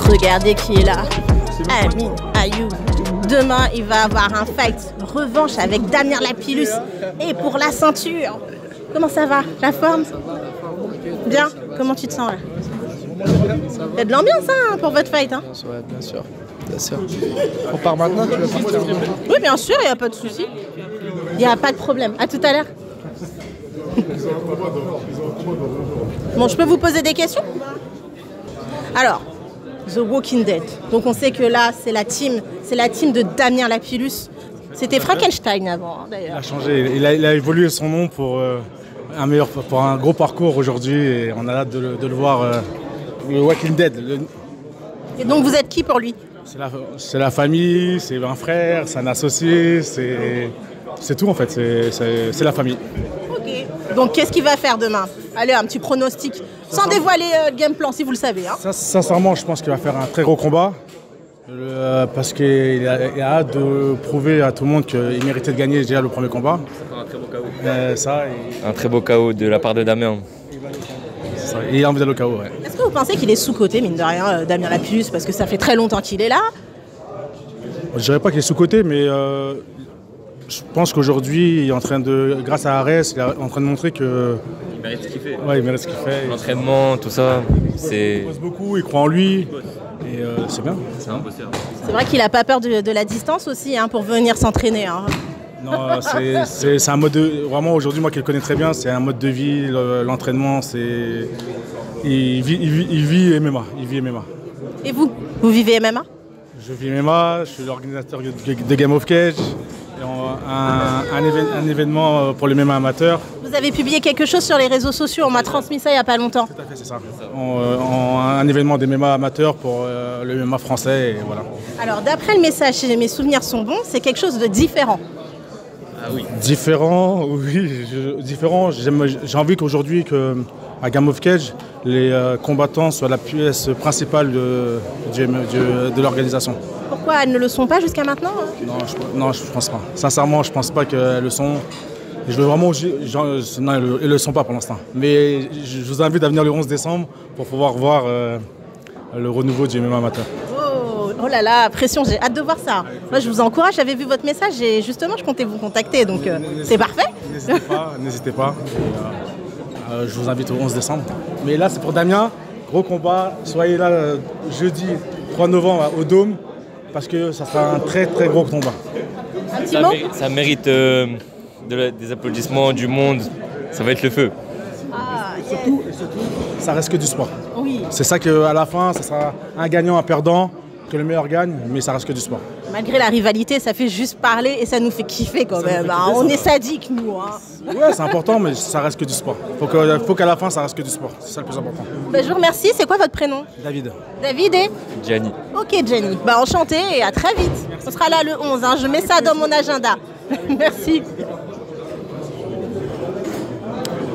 Regardez qui est là. Amine Ayoub. Demain, il va avoir un fight revanche avec Damien Lapillus. Et pour la ceinture. Comment ça va? La forme? Bien. Comment tu te sens là? Il y a de l'ambiance hein, pour votre fight. Hein? Ouais, bien sûr. Bien sûr. On part maintenant, tu veux partir? Oui, bien sûr, il n'y a pas de souci. Il n'y a pas de problème. À tout à l'heure. Bon, je peux vous poser des questions? Alors, The Walking Dead. Donc on sait que là, c'est la team de Damien Lapillus. C'était Frankenstein avant, hein, d'ailleurs. Il a changé, il a évolué son nom pour un gros parcours aujourd'hui et on a hâte de le voir. Le Walking Dead. Et donc vous êtes qui pour lui? C'est la famille, c'est un frère, c'est un associé, c'est tout en fait, c'est la famille. Ok. Donc qu'est-ce qu'il va faire demain? Allez, un petit pronostic, sans dévoiler le game plan si vous le savez. Hein. Sincèrement, je pense qu'il va faire un très gros combat. Parce qu'il a hâte de prouver à tout le monde qu'il méritait de gagner déjà le premier combat. Un très beau KO. Un très beau KO de la part de Damien. Et il a envie d'aller au KO, ouais. Est-ce que vous pensez qu'il est sous-coté, mine de rien, Damien Lapillus, parce que ça fait très longtemps qu'il est là? Je dirais pas qu'il est sous-coté, mais je pense qu'aujourd'hui, il est en train de, grâce à Arès, il est en train de montrer que... Il mérite ce qu'il fait. Ouais, il mérite ce qu'il fait. L'entraînement, tout ça, c'est... Il bosse beaucoup, il croit en lui, et c'est bien. C'est un bosseur. C'est vrai qu'il n'a pas peur de la distance aussi, hein, pour venir s'entraîner. Hein. Non, c'est un mode de... Vraiment, aujourd'hui, moi qui le connais très bien, c'est un mode de vie, l'entraînement, c'est... Il vit MMA, il vit MMA. Et vous vivez MMA? Je vis MMA, je suis l'organisateur de Game of Cage, un événement pour les MMA amateurs. Vous avez publié quelque chose sur les réseaux sociaux, on m'a transmis ça il n'y a pas longtemps. Tout à fait, c'est ça. Un événement des MMA amateurs pour le MMA français, et voilà. Alors, d'après le message, si mes souvenirs sont bons, c'est quelque chose de différent. Ah oui. Différent, oui. Différent. J'ai envie qu'aujourd'hui, à Game of Cage, les combattants soient la pièce principale de l'organisation. Pourquoi elles ne le sont pas jusqu'à maintenant? Non, je pense pas. Sincèrement, je pense pas qu'elles le sont. Je veux vraiment... non, elles ne le sont pas pour l'instant. Mais je vous invite à venir le 11 décembre pour pouvoir voir le renouveau du MMA amateur. Oh là là, pression, j'ai hâte de voir ça. Moi, je vous encourage, j'avais vu votre message et justement, je comptais vous contacter, donc c'est parfait. N'hésitez pas. Je vous invite au 11 décembre. Mais là, c'est pour Damien. Gros combat. Soyez là jeudi 3 novembre au Dôme parce que ça sera un très très gros combat. Un petit mot ? Ça mérite des applaudissements du monde. Ça va être le feu. Et surtout, ça reste que du sport. Oui. C'est ça qu'à la fin, ça sera un gagnant, un perdant. Que le meilleur gagne, mais ça reste que du sport. Malgré la rivalité, ça fait juste parler et ça nous fait kiffer quand même. Hein. On est sadiques, nous. Hein. Ouais, c'est important, mais ça reste que du sport. Faut qu'à la fin, ça reste que du sport. C'est ça le plus important. Je vous remercie. C'est quoi votre prénom? David. David et Gianni. Ok, Gianni. Enchanté et à très vite. Merci. On sera là le 11. Hein. Je mets ça dans mon agenda. Merci.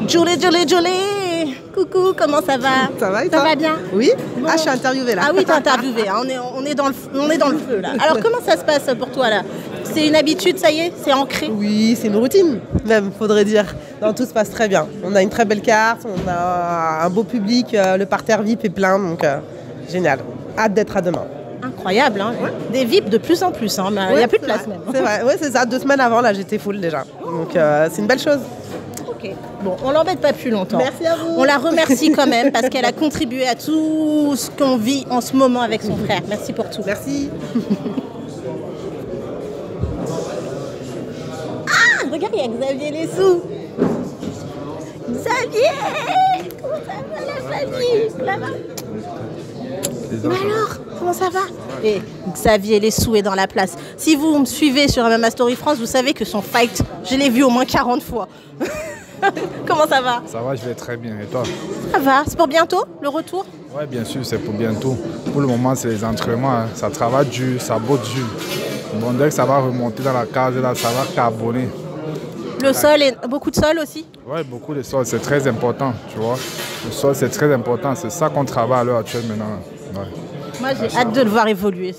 Julie. Coucou, comment ça va? Ça va et toi? Ça va bien? Oui. Bon. Ah, je suis interviewée là. Ah oui, t'es interviewée. Hein. On est dans le feu là. Alors comment ça se passe pour toi là? C'est une habitude, ça y est? C'est ancré? Oui, c'est une routine même, faudrait dire. Non, tout se passe très bien. On a une très belle carte, on a un beau public, le parterre VIP est plein, donc génial. Hâte d'être à demain. Incroyable, hein. Ouais. Des VIP de plus en plus, hein. Il n'y a plus de place même. C'est vrai, ouais, c'est ça. 2 semaines avant, là, j'étais full déjà. Donc c'est une belle chose. Ok. Bon, on l'embête pas plus longtemps. Merci à vous. On la remercie quand même parce qu'elle a contribué à tout ce qu'on vit en ce moment avec son frère. Merci pour tout. Merci. Ah, regarde, il y a Xavier Lessou. Xavier! Comment ça va la famille? Là-bas? Mais alors, comment ça va? Et Xavier Lessou est dans la place. Si vous me suivez sur MMA Story France, vous savez que son fight, je l'ai vu au moins 40 fois. Comment ça va? Ça va, je vais très bien. Et toi? Ça va. C'est pour bientôt, le retour? Oui, bien sûr, c'est pour bientôt. Pour le moment, c'est les entraînements. Hein. Ça travaille dur, ça botte dur. Bon, dès que ça va remonter dans la case, là, ça va carboner. Le sol, beaucoup de sol aussi? Oui, beaucoup de sol, c'est très important, tu vois. Le sol, c'est très important. C'est ça qu'on travaille à l'heure actuelle maintenant. Ouais. Moi, j'ai hâte de le voir évoluer.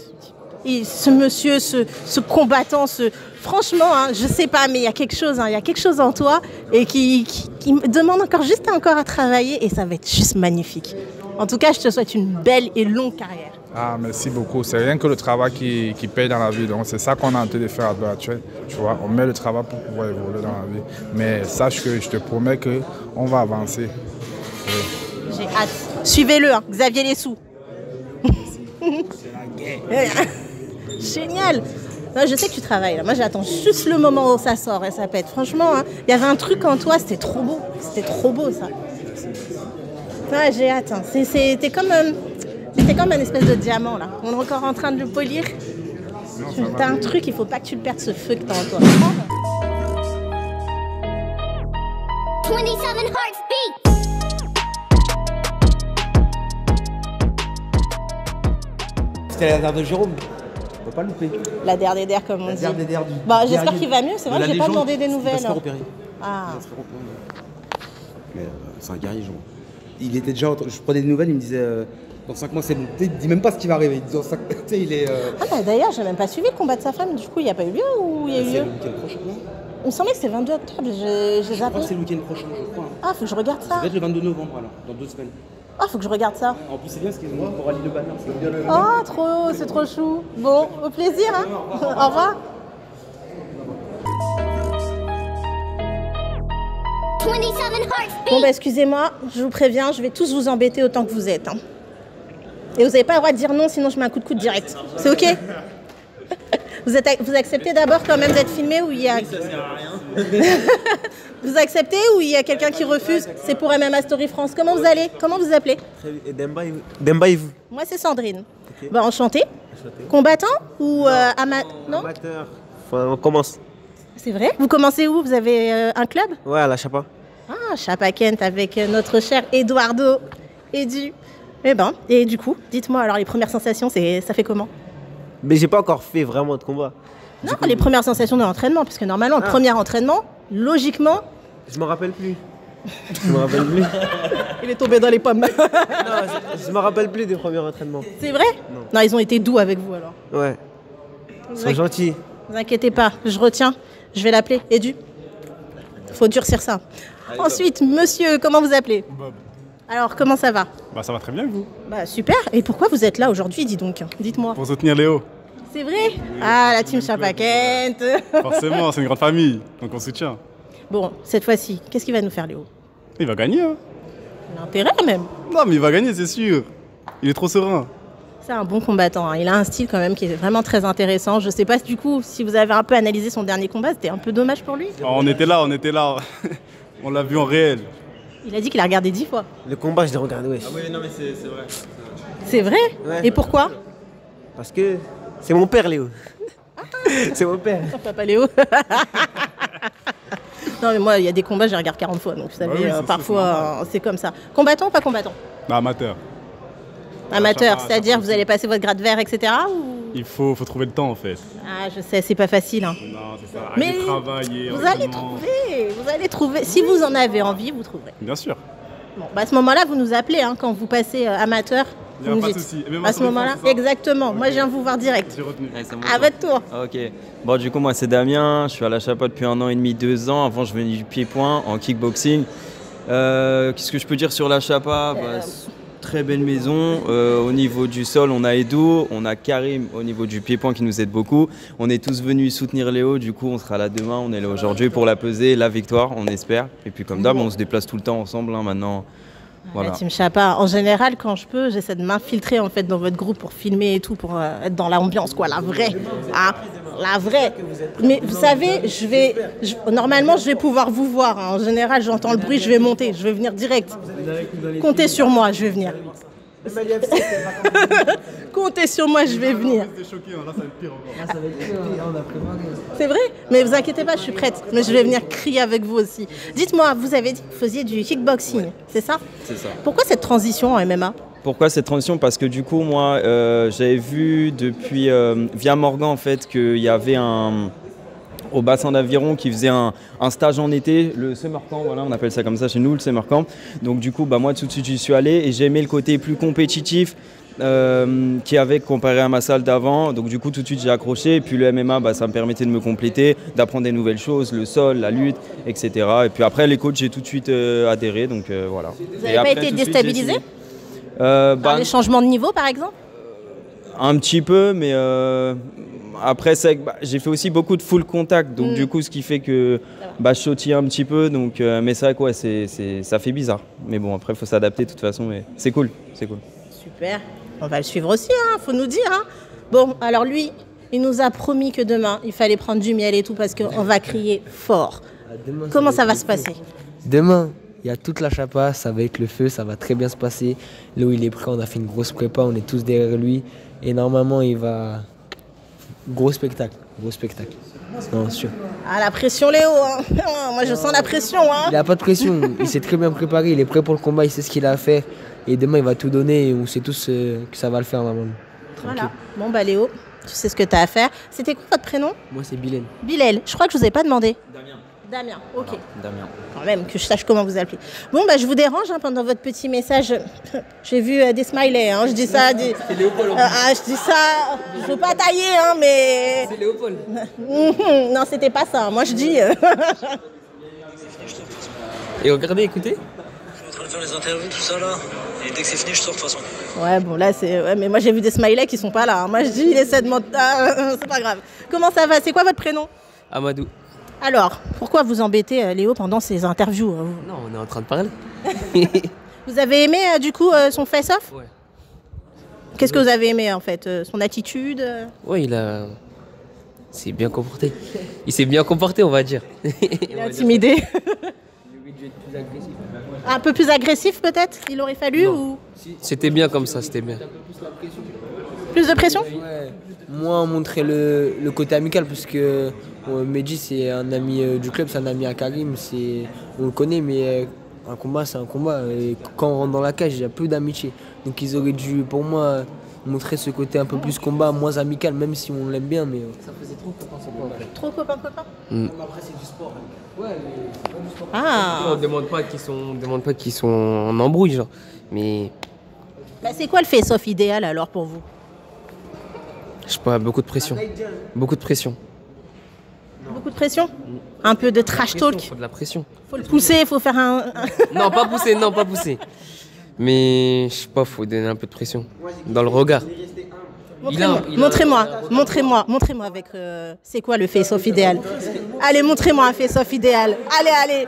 Et ce monsieur, ce combattant, franchement, hein, je sais pas, mais il y a quelque chose en toi et qui me demande encore à travailler et ça va être juste magnifique. En tout cas, je te souhaite une belle et longue carrière. Ah, merci beaucoup. C'est rien que le travail qui paye dans la vie. Donc, c'est ça qu'on est en train de faire à l'heure actuelle. Tu vois, on met le travail pour pouvoir évoluer dans la vie. Mais sache que je te promets qu'on va avancer. Oui. J'ai hâte. Suivez-le, hein, Xavier Lessou. Génial. Non, je sais que tu travailles là. Moi, j'attends juste le moment où ça sort et ça pète. Franchement, il y avait un truc en toi, c'était trop beau. C'était trop beau, ça. Ouais, j'ai hâte. Hein. C'était comme un espèce de diamant, là. On est encore en train de le polir. T'as un truc, il faut pas que tu le perdes, ce feu que t'as en toi. 27 Hearts Beat. C'était la dernière de Jérôme. On va pas le louper. La dernière, comme on dit. La dernière du. Bah, j'espère qu'il va mieux. C'est vrai que j'ai pas demandé des nouvelles. Il va se faire opérer. Ah. Mais c'est un guerrier, Jérôme. Il était déjà. Je prenais des nouvelles, il me disait. Dans 5 mois, c'est bon. Il dit même pas ce qui va arriver. Il dit dans 5 mois, il est. Ah, bah d'ailleurs, j'ai même pas suivi le combat de sa femme. Du coup, il n'y a pas eu lieu ou il y a eu lieu? C'est le week-end prochain, non? Il me semblait que c'était 22 octobre. J'ai Je crois zappé. que c'est le week-end prochain, je crois. Ah, faut que je regarde ça. Ça va être le 22 novembre, alors, dans 2 semaines. Ah, faut que je regarde ça. En plus, c'est bien parce qu'ils ont pour Ali Le Banner. Oh, trop, c'est trop chou. Bon, au plaisir. Hein. Au revoir. 27 Hearts Bon, Beat. bah, excusez-moi, je vous préviens, je vais tous vous embêter autant que vous êtes. Hein. Et vous n'avez pas le droit de dire non, sinon je mets un coup de coude direct. C'est OK? Vous acceptez d'abord quand même d'être filmé ou il y a... Vous acceptez ou il y a quelqu'un qui refuse? C'est pour MMA Story France. Comment vous allez? Comment vous appelez? Demba et vous? Moi, c'est Sandrine. Okay. Bah, enchantée. Combattant ou non? Amateur. Enfin, on commence. C'est vrai? Vous commencez où? Vous avez un club? Ouais, à la Chapa. Ah, Chapa Kent avec notre cher Eduardo Edu. Eh ben, et du coup, dites-moi alors les premières sensations, ça fait comment? Mais j'ai pas encore fait vraiment de combat. Non, les premières sensations de l'entraînement, parce que normalement, le premier entraînement, logiquement... Je me rappelle plus. Je me rappelle plus. Il est tombé dans les pommes. Non, je me rappelle plus des premiers entraînements. C'est vrai? Non, ils ont été doux avec vous alors. Ouais. Ils sont gentils. Ne vous inquiétez pas, je retiens. Je vais l'appeler. Edu. Faut durcir ça. Allez, ensuite, monsieur, comment vous appelez? Bob. Alors, comment ça va? Bah, ça va très bien, vous. Bah, super. Et pourquoi vous êtes là aujourd'hui, dis donc? Dites-moi. Pour soutenir Léo. C'est vrai? Ah, la team Chapa Kent. Forcément, c'est une grande famille, donc on soutient. Bon, cette fois-ci, qu'est-ce qu'il va nous faire, Léo? Il va gagner, hein. L'intérêt, même. Non, mais il va gagner, c'est sûr. Il est trop serein. C'est un bon combattant, hein. Il a un style quand même qui est vraiment très intéressant. Je sais pas du coup si vous avez un peu analysé son dernier combat, c'était un peu dommage pour lui. Oh, on était là. On l'a vu en réel. Il a dit qu'il a regardé 10 fois. Le combat, je l'ai regardé, ouais. Ah oui, non, mais c'est vrai. C'est vrai? Ouais. Et pourquoi? Parce que c'est mon père, Léo. C'est mon père. Papa Léo. Non, mais moi, il y a des combats, je les regarde 40 fois. Donc, vous savez, oui, parfois, c'est comme ça. Combattant ou pas combattant? Bah, amateur. Amateur, c'est-à-dire vous allez passer votre grade vert, etc. Ou... Il faut trouver le temps, en fait. Ah, je sais, c'est pas facile. Hein. Non, c'est ça. Mais travailler. Vous allez trouver. Si vous en avez envie, vous trouverez. Bien sûr. Bon, bah à ce moment-là, vous nous appelez hein, quand vous passez amateur. Il n'y a pas de souci. À ce moment-là, exactement. Okay. Moi, je viens vous voir direct. J'ai retenu. Ouais, à votre tour. Ok. Bon, du coup, moi, c'est Damien. Je suis à la Chapa depuis 1 an et demi, 2 ans. Avant, je venais du pied-point en kickboxing. Qu'est-ce que je peux dire sur la Chapa? Très belle maison. Au niveau du sol, on a Edu, on a Karim au niveau du pied-point qui nous aide beaucoup. On est tous venus soutenir Léo, du coup on sera là demain, on est là aujourd'hui pour la peser, la victoire, on espère. Et puis comme d'hab, on se déplace tout le temps ensemble hein, maintenant. Voilà. La team Chapa, en général, quand je peux, j'essaie de m'infiltrer en fait dans votre groupe pour filmer et tout, pour être dans l'ambiance, quoi, la vraie. Hein, la vraie. Mais vous savez, normalement, je vais pouvoir vous voir. Hein. En général, j'entends le bruit, je vais monter, je vais venir direct. Comptez sur moi, je vais venir. Comptez sur moi, je vais venir. C'est vrai? Mais vous inquiétez pas, je suis prête. Mais je vais venir crier avec vous aussi. Dites-moi, vous avez dit que vous faisiez du kickboxing, c'est ça? C'est ça. Pourquoi cette transition en MMA? Pourquoi cette transition? Parce que du coup, moi, j'avais vu depuis via Morgan en fait qu'il y avait au bassin d'Aviron qui faisait un stage en été, le summer camp, voilà, on appelle ça comme ça chez nous, le summer camp. Donc du coup, moi tout de suite j'y suis allé et j'ai aimé le côté plus compétitif qu'il y avait comparé à ma salle d'avant. Donc du coup tout de suite j'ai accroché et puis le MMA, ça me permettait de me compléter, d'apprendre des nouvelles choses, le sol, la lutte, etc. Et puis après les coachs j'ai tout de suite adhéré, donc voilà. Vous n'avez pas été déstabilisé? Les changements de niveau, par exemple? Un petit peu, mais après, j'ai fait aussi beaucoup de full contact, donc du coup, ce qui fait que je sautille un petit peu, donc, mais c'est vrai que ouais, ça fait bizarre. Mais bon, après, il faut s'adapter de toute façon, mais c'est cool, c'est cool. Super, on va le suivre aussi, hein, faut nous dire. Hein. Bon, alors lui, il nous a promis que demain, il fallait prendre du miel et tout, parce qu'on va crier fort. Comment ça va se passer? Demain, il y a toute la chapa, ça va être le feu, ça va très bien se passer. Léo, il est prêt, on a fait une grosse prépa, on est tous derrière lui. Et normalement, il va... Gros spectacle, gros spectacle. Non, sûr. Ah, la pression, Léo, hein. Moi, je sens la pression. Hein. Il n'a pas de pression, il s'est très bien préparé, il est prêt pour le combat, il sait ce qu'il a à faire. Et demain, il va tout donner et on sait tous que ça va le faire normalement. Voilà. Bon, bah Léo, tu sais ce que tu as à faire. C'était quoi votre prénom? Moi, c'est Bilal. Bilal, je crois que je vous ai pas demandé. Damien, ok. Voilà, Damien. Quand même, que je sache comment vous appelez. Bon, bah, je vous dérange hein, pendant votre petit message. J'ai vu des smileys, hein, je dis ça. C'est Léopold. Je dis ça, je veux pas tailler, hein, mais... C'est Léopold. Non, c'était pas ça. Moi, je dis... Et regardez, écoutez. Je suis en train de faire les interviews, tout ça là. Et dès que c'est fini, je sors de toute façon. Ouais, bon, là, c'est... Ouais, mais moi, j'ai vu des smileys qui sont pas là. Hein. Moi, je dis, il essaie de mentir. C'est pas grave. Comment ça va? C'est quoi votre prénom? Amadou. Alors, pourquoi vous embêtez Léo pendant ces interviews? Non, on est en train de parler. Vous avez aimé, du coup, son face-off? Ouais. Qu'est-ce que vous avez aimé, en fait? Son attitude? Ouais, il s'est bien comporté. Il s'est bien comporté, on va dire. Il est intimidé. Un peu plus agressif, peut-être? Il aurait fallu ou... C'était bien comme ça, c'était bien. Plus de pression? Ouais. Moi, montrer le côté amical, parce que Mehdi, c'est un ami du club, c'est un ami à Karim, on le connaît, mais un combat, c'est un combat. Et quand on rentre dans la cage, il y a peu d'amitié. Donc ils auraient dû, pour moi, montrer ce côté un peu plus combat, moins amical, même si on l'aime bien. Mais ça faisait trop copain-copain. Trop copain-copain? Après, c'est du sport. Ouais, Ah. On ne demande pas qu'ils sont en embrouille, genre. Mais... Bah, c'est quoi le face-off idéal, alors, pour vous? Je sais pas, beaucoup de pression. Beaucoup de pression. Beaucoup de pression? Un peu de trash talk? Faut de la pression. Faut le pousser, faut faire un... Non, pas pousser. Mais je sais pas, faut donner un peu de pression. Dans le regard. Montrez-moi avec... c'est quoi le face-off idéal? Allez, montrez-moi un face-off idéal. Allez.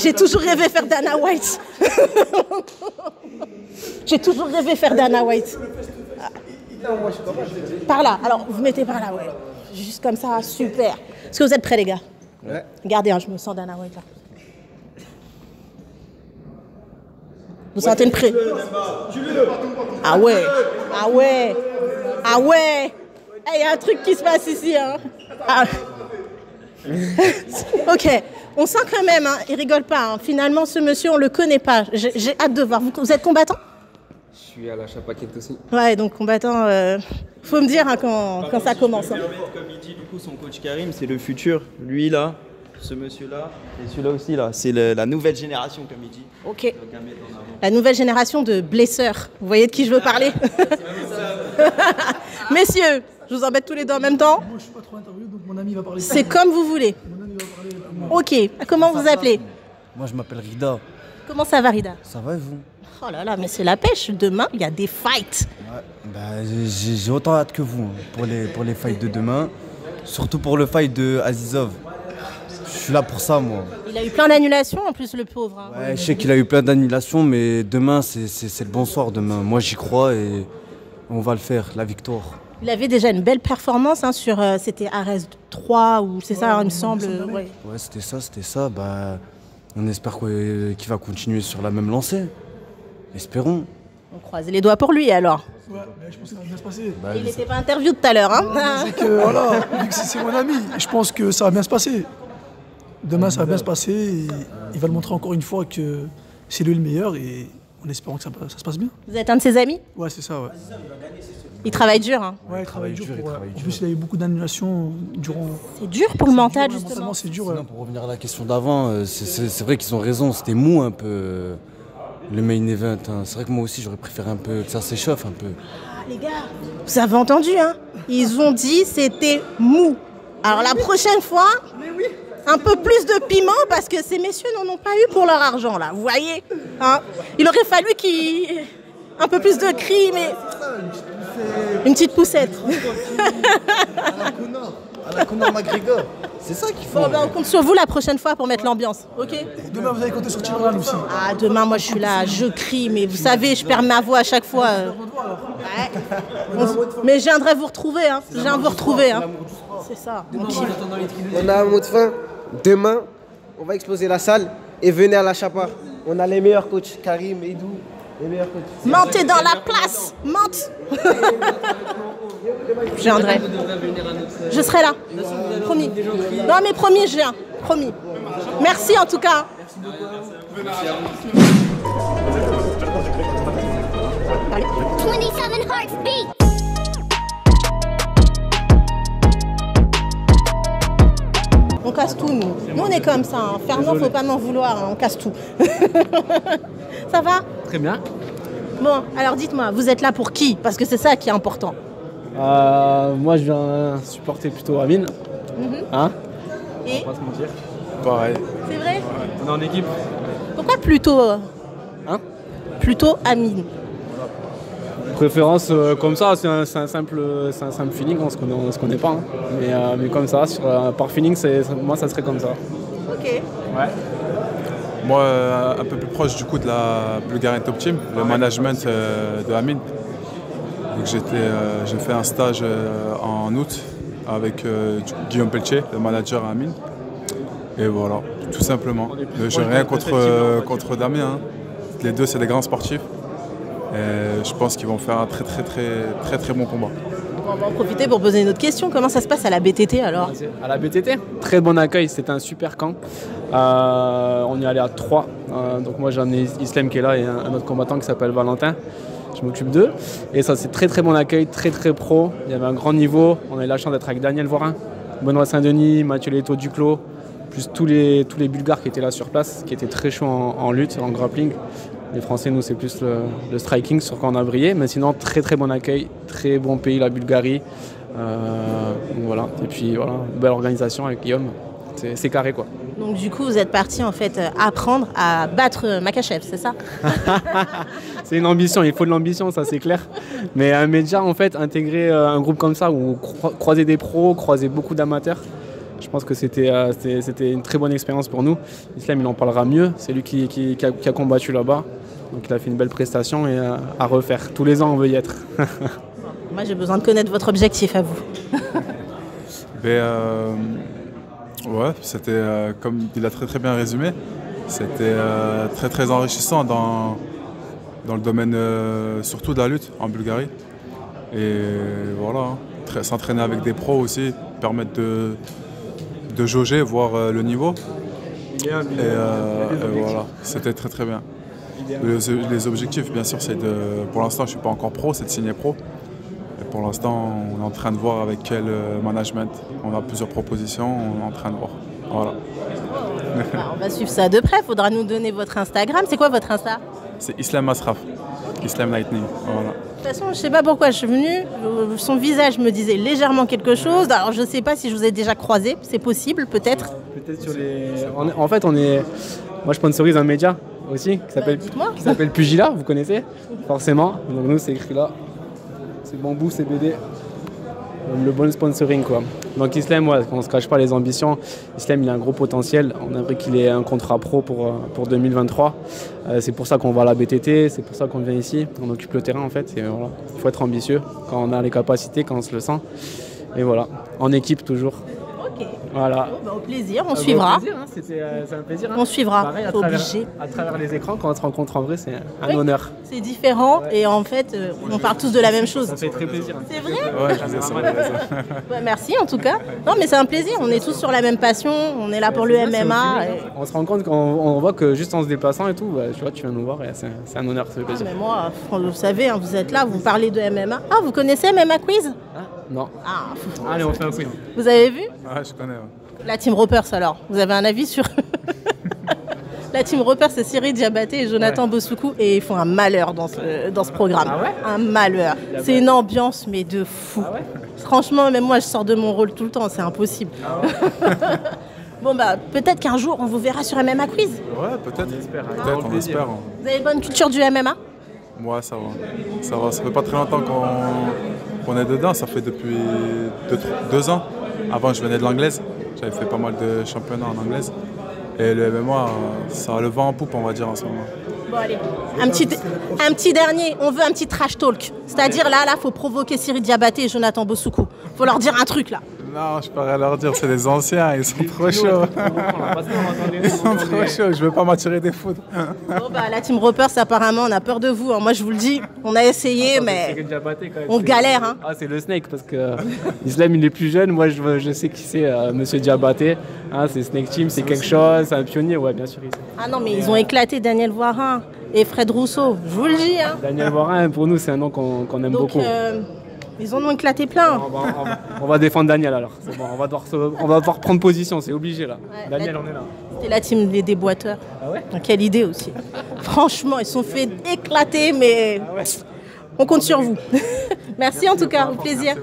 J'ai toujours rêvé faire Dana White. J'ai toujours rêvé faire Dana White. Par là, alors vous mettez par là, ouais. Juste comme ça, super. Est-ce que vous êtes prêts, les gars? Ouais. Regardez, hein, je me sens Dana White là. Vous sentez une pré... Ah ouais. Il y a un truc qui se passe ici. Hein. Ah. Ok, on sent quand même, hein, il rigole pas. Hein. Finalement, ce monsieur, on le connaît pas. J'ai hâte de voir. Vous êtes combattant? Je suis à la chapaquette aussi. Ouais, donc combattant, faut me dire hein, quand ça commence. Hein. Comme il dit, du coup, son coach Karim, c'est le futur. Lui, là, ce monsieur-là, et celui-là aussi, là, c'est la nouvelle génération, comme il dit. Ok. Donc, la nouvelle génération de blesseurs. Vous voyez de qui je veux parler? Messieurs, je vous embête tous les deux en même temps. Moi, je suis pas trop interviewé, donc mon ami va parler. C'est comme vous voulez. Mon ami va parler. Ok, comment vous appelez? Moi, je m'appelle Rida. Comment ça va, Rida? Ça va et vous? Oh là là, mais c'est la pêche. Demain, il y a des fights. Ouais, bah, j'ai autant hâte que vous pour les fights de demain. Surtout pour le fight de Azizov. Je suis là pour ça, moi. Il a eu plein d'annulations en plus, le pauvre. Hein. Ouais, je sais qu'il a eu plein d'annulations, mais demain, c'est le bon soir. Demain, moi, j'y crois et on va le faire, la victoire. Il avait déjà une belle performance hein, sur, c'était Ares 3 ou c'est ça, il me semble. Ouais, c'était ça. Bah, on espère qu'il va continuer sur la même lancée. Espérons. On croise les doigts pour lui alors. Ouais, mais je pense que ça va bien se passer. Bah, il n'était pas interview tout à l'heure. Hein. C'est que voilà, vu que c'est mon ami, je pense que ça va bien se passer. Demain, ça va bien se passer. Et il va le montrer encore une fois que c'est lui le meilleur et en espérant que ça se passe bien. Vous êtes un de ses amis? Ouais, c'est ça, ouais. Il travaille dur. Hein. Ouais, il travaille dur. En plus, il a eu beaucoup d'annulations durant... C'est dur pour le mental, justement. C'est dur, sinon, pour revenir à la question d'avant, c'est vrai qu'ils ont raison. C'était mou un peu, le main event. Hein. C'est vrai que moi aussi, j'aurais préféré un peu que ça s'échauffe un peu. Ah, les gars, vous avez entendu, hein? Ils ont dit c'était mou. Alors, la prochaine fois... Mais oui. Un peu plus de piment parce que ces messieurs n'en ont pas eu pour leur argent, là. Vous voyez, hein? Il aurait fallu qu'il... Un peu plus de cris, mais... Une petite poussette. À la Conor McGregor. C'est ça qu'il faut. Bon, ben, on compte sur vous la prochaine fois pour mettre l'ambiance, ok? Demain, vous allez compter sur Timran aussi. Ah, demain, moi, je suis là, je crie, mais vous savez, je perds ma voix à chaque fois. Ouais. Mais je viendrai vous retrouver, hein. Je viens vous retrouver, hein. C'est ça. On a un mot de fin. Demain, on va exploser la salle et venez à la Chapa. On a les meilleurs coachs, Karim, Edou, les meilleurs coachs. Mentez dans la place, mente. Je viendrai. Je serai là. Promis. Non mais promis, je viens. Promis. Merci en tout cas. On casse tout, nous. Nous, on est comme ça. Hein. Fernand, faut pas m'en vouloir. Hein. On casse tout. Ça va? Très bien. Bon, alors dites-moi, vous êtes là pour qui? Parce que c'est ça qui est important. Moi, je viens supporter plutôt Amine. Hein? Et? On va pas se mentir. Pareil. C'est vrai? Ouais. On est en équipe. Pourquoi plutôt plutôt Amine? Préférence comme ça, c'est un simple feeling, on se connaît pas. Hein. Mais comme ça, par feeling, moi ça serait comme ça. Ok. Ouais. Moi, un peu plus proche du coup de la Bulgarian Top Team, le management de Amine. Donc j'ai fait un stage en août avec Guillaume Pelletier, le manager à Amine. Et voilà, tout simplement. Je n'ai rien contre Damien. Hein. Les deux, c'est des grands sportifs. Et je pense qu'ils vont faire un très bon combat. On va en profiter pour poser une autre question. Comment ça se passe à la BTT alors? À la BTT, très bon accueil, c'était un super camp. On y allait à 3. Donc moi j'ai amené Islam qui est là et un autre combattant qui s'appelle Valentin. Je m'occupe d'eux. Et ça c'est très bon accueil, très pro. Il y avait un grand niveau. On a eu la chance d'être avec Daniel Vorin, Benoît Saint-Denis, Mathieu Leto Duclos, plus tous les Bulgares qui étaient là sur place, qui étaient très chauds en lutte, en grappling. Les Français, nous, c'est plus le striking sur quoi on a brillé. Mais sinon, très bon accueil, très bon pays, la Bulgarie. Donc voilà. Et puis voilà, belle organisation avec Guillaume. C'est carré quoi. Donc du coup, vous êtes parti en fait apprendre à battre Makachev, c'est ça? C'est une ambition, il faut de l'ambition, ça c'est clair. Mais déjà en fait, intégrer un groupe comme ça où croiser des pros, croiser beaucoup d'amateurs, je pense que c'était une très bonne expérience pour nous. Islam, il en parlera mieux. C'est lui qui a combattu là-bas. Donc il a fait une belle prestation et à refaire. Tous les ans, on veut y être. Moi, j'ai besoin de connaître votre objectif à vous. Ouais, c'était, comme il a très bien résumé, c'était très enrichissant dans le domaine surtout de la lutte en Bulgarie. Et voilà, s'entraîner avec des pros aussi, permettre de jauger, voir le niveau. Et voilà, c'était très bien. Les objectifs, bien sûr, c'est pour l'instant, je ne suis pas encore pro, c'est de signer pro. Et pour l'instant, on est en train de voir avec quel management. On a plusieurs propositions, on est en train de voir. Voilà. On va suivre ça de près, il faudra nous donner votre Instagram. C'est quoi votre Insta? C'est Islam Asraf, Islam Lightning. Voilà. De toute façon, je ne sais pas pourquoi je suis venue. Son visage me disait légèrement quelque chose. Alors, je ne sais pas si je vous ai déjà croisé. C'est possible, peut-être. Peut-être sur les. En fait, moi, je sponsorise un média aussi qui s'appelle Pugila. Vous connaissez forcément. Donc nous, c'est écrit là. C'est Bambou, c'est BD. Le bon sponsoring quoi. Donc Islam, ouais, on ne se cache pas les ambitions. Islam, il a un gros potentiel. On aimerait qu'il ait un contrat pro pour 2023. C'est pour ça qu'on va à la BTT, c'est pour ça qu'on vient ici. On occupe le terrain en fait. Et voilà. Il faut être ambitieux quand on a les capacités, quand on se le sent. Et voilà, en équipe toujours. Ok. Voilà. Bon, au plaisir, on suivra. Au plaisir, hein. C'est un plaisir. Hein. On suivra, pareil, obligé. À travers les écrans, quand on se rencontre en vrai, c'est un honneur. C'est différent et en fait, on parle tous de la même chose. Ça fait très plaisir. C'est vrai? Ouais, je faisais ça. Ouais, merci en tout cas. Non mais c'est un plaisir, on est tous sur la même passion, on est là pour le MMA. On se rend compte on voit que juste en se déplaçant et tout, bah, tu vois, tu viens nous voir et c'est un honneur, ça fait plaisir. Mais moi, vous savez, hein, vous êtes là, vous parlez de MMA. Ah, vous connaissez MMA Quiz? Non. Ah. Allez, on fait un quiz. Vous avez vu? Ouais, je connais. Ouais. La team Ropers alors, vous avez un avis sur... La team Ropers, c'est Cyril Diabaté et Jonathan Bossoukou et ils font un malheur dans ce programme. Ah ouais? Un malheur. C'est une ambiance mais de fou. Ah ouais? Franchement, même moi je sors de mon rôle tout le temps, c'est impossible. Ah ouais? Bon, bah, peut-être qu'un jour, on vous verra sur MMA Quiz. Ouais, peut-être. Peut-être, on espère. Hein. Vous avez bonne culture du MMA? Moi, ça va. Ça va. Ça fait pas très longtemps qu'on est dedans. Ça fait depuis 2 ans. Avant, je venais de l'anglaise. J'avais fait pas mal de championnats en anglaise. Et le MMA, ça a le vent en poupe, on va dire, en ce moment. Bon, allez. Un petit dernier. On veut un petit trash talk. C'est-à-dire, là, faut provoquer Cyril Diabaté et Jonathan Bossoukou. Faut leur dire un truc, là. Non, je peux rien leur dire, c'est des anciens, ils sont trop chauds. Ils sont trop chauds, je veux pas m'attirer des foudres. Bon, bah, la Team Ropers, apparemment, on a peur de vous. Hein. Moi, je vous le dis, on a essayé, mais on galère. Hein. Ah, c'est le Snake, parce que Islam, il est plus jeune. Moi, je sais qui c'est, Monsieur Diabaté. Hein, c'est Snake Team, c'est quelque chose, c'est un pionnier, ouais, bien sûr. Ah non, mais ils ont éclaté Daniel Voirin et Fred Rousseau, je vous le dis. Hein. Daniel Voirin, pour nous, c'est un nom qu'on aime beaucoup. Ils en ont éclaté plein. On va défendre Daniel alors. C'est bon, on va devoir prendre position, c'est obligé là. Ouais, Daniel, on est là. C'était la team des déboîteurs. Ah ouais? Quelle idée aussi. Franchement, ils se sont fait éclater, mais ah ouais. On compte sur vous. Merci en tout cas, au plaisir.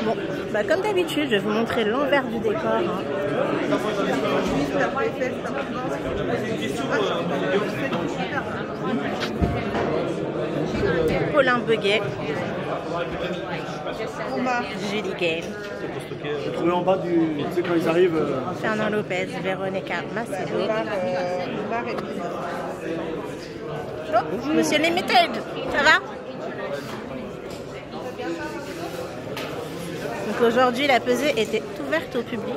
Bon, bah comme d'habitude, je vais vous montrer l'envers du décor. Hein. Paulin Beguet, Julie Gale, trouvé en bas du. Tu sais, quand ils arrivent. Fernand Lopez, Véronica Macedo. Oh, Monsieur Limited, ça va? Donc aujourd'hui, la pesée était ouverte au public.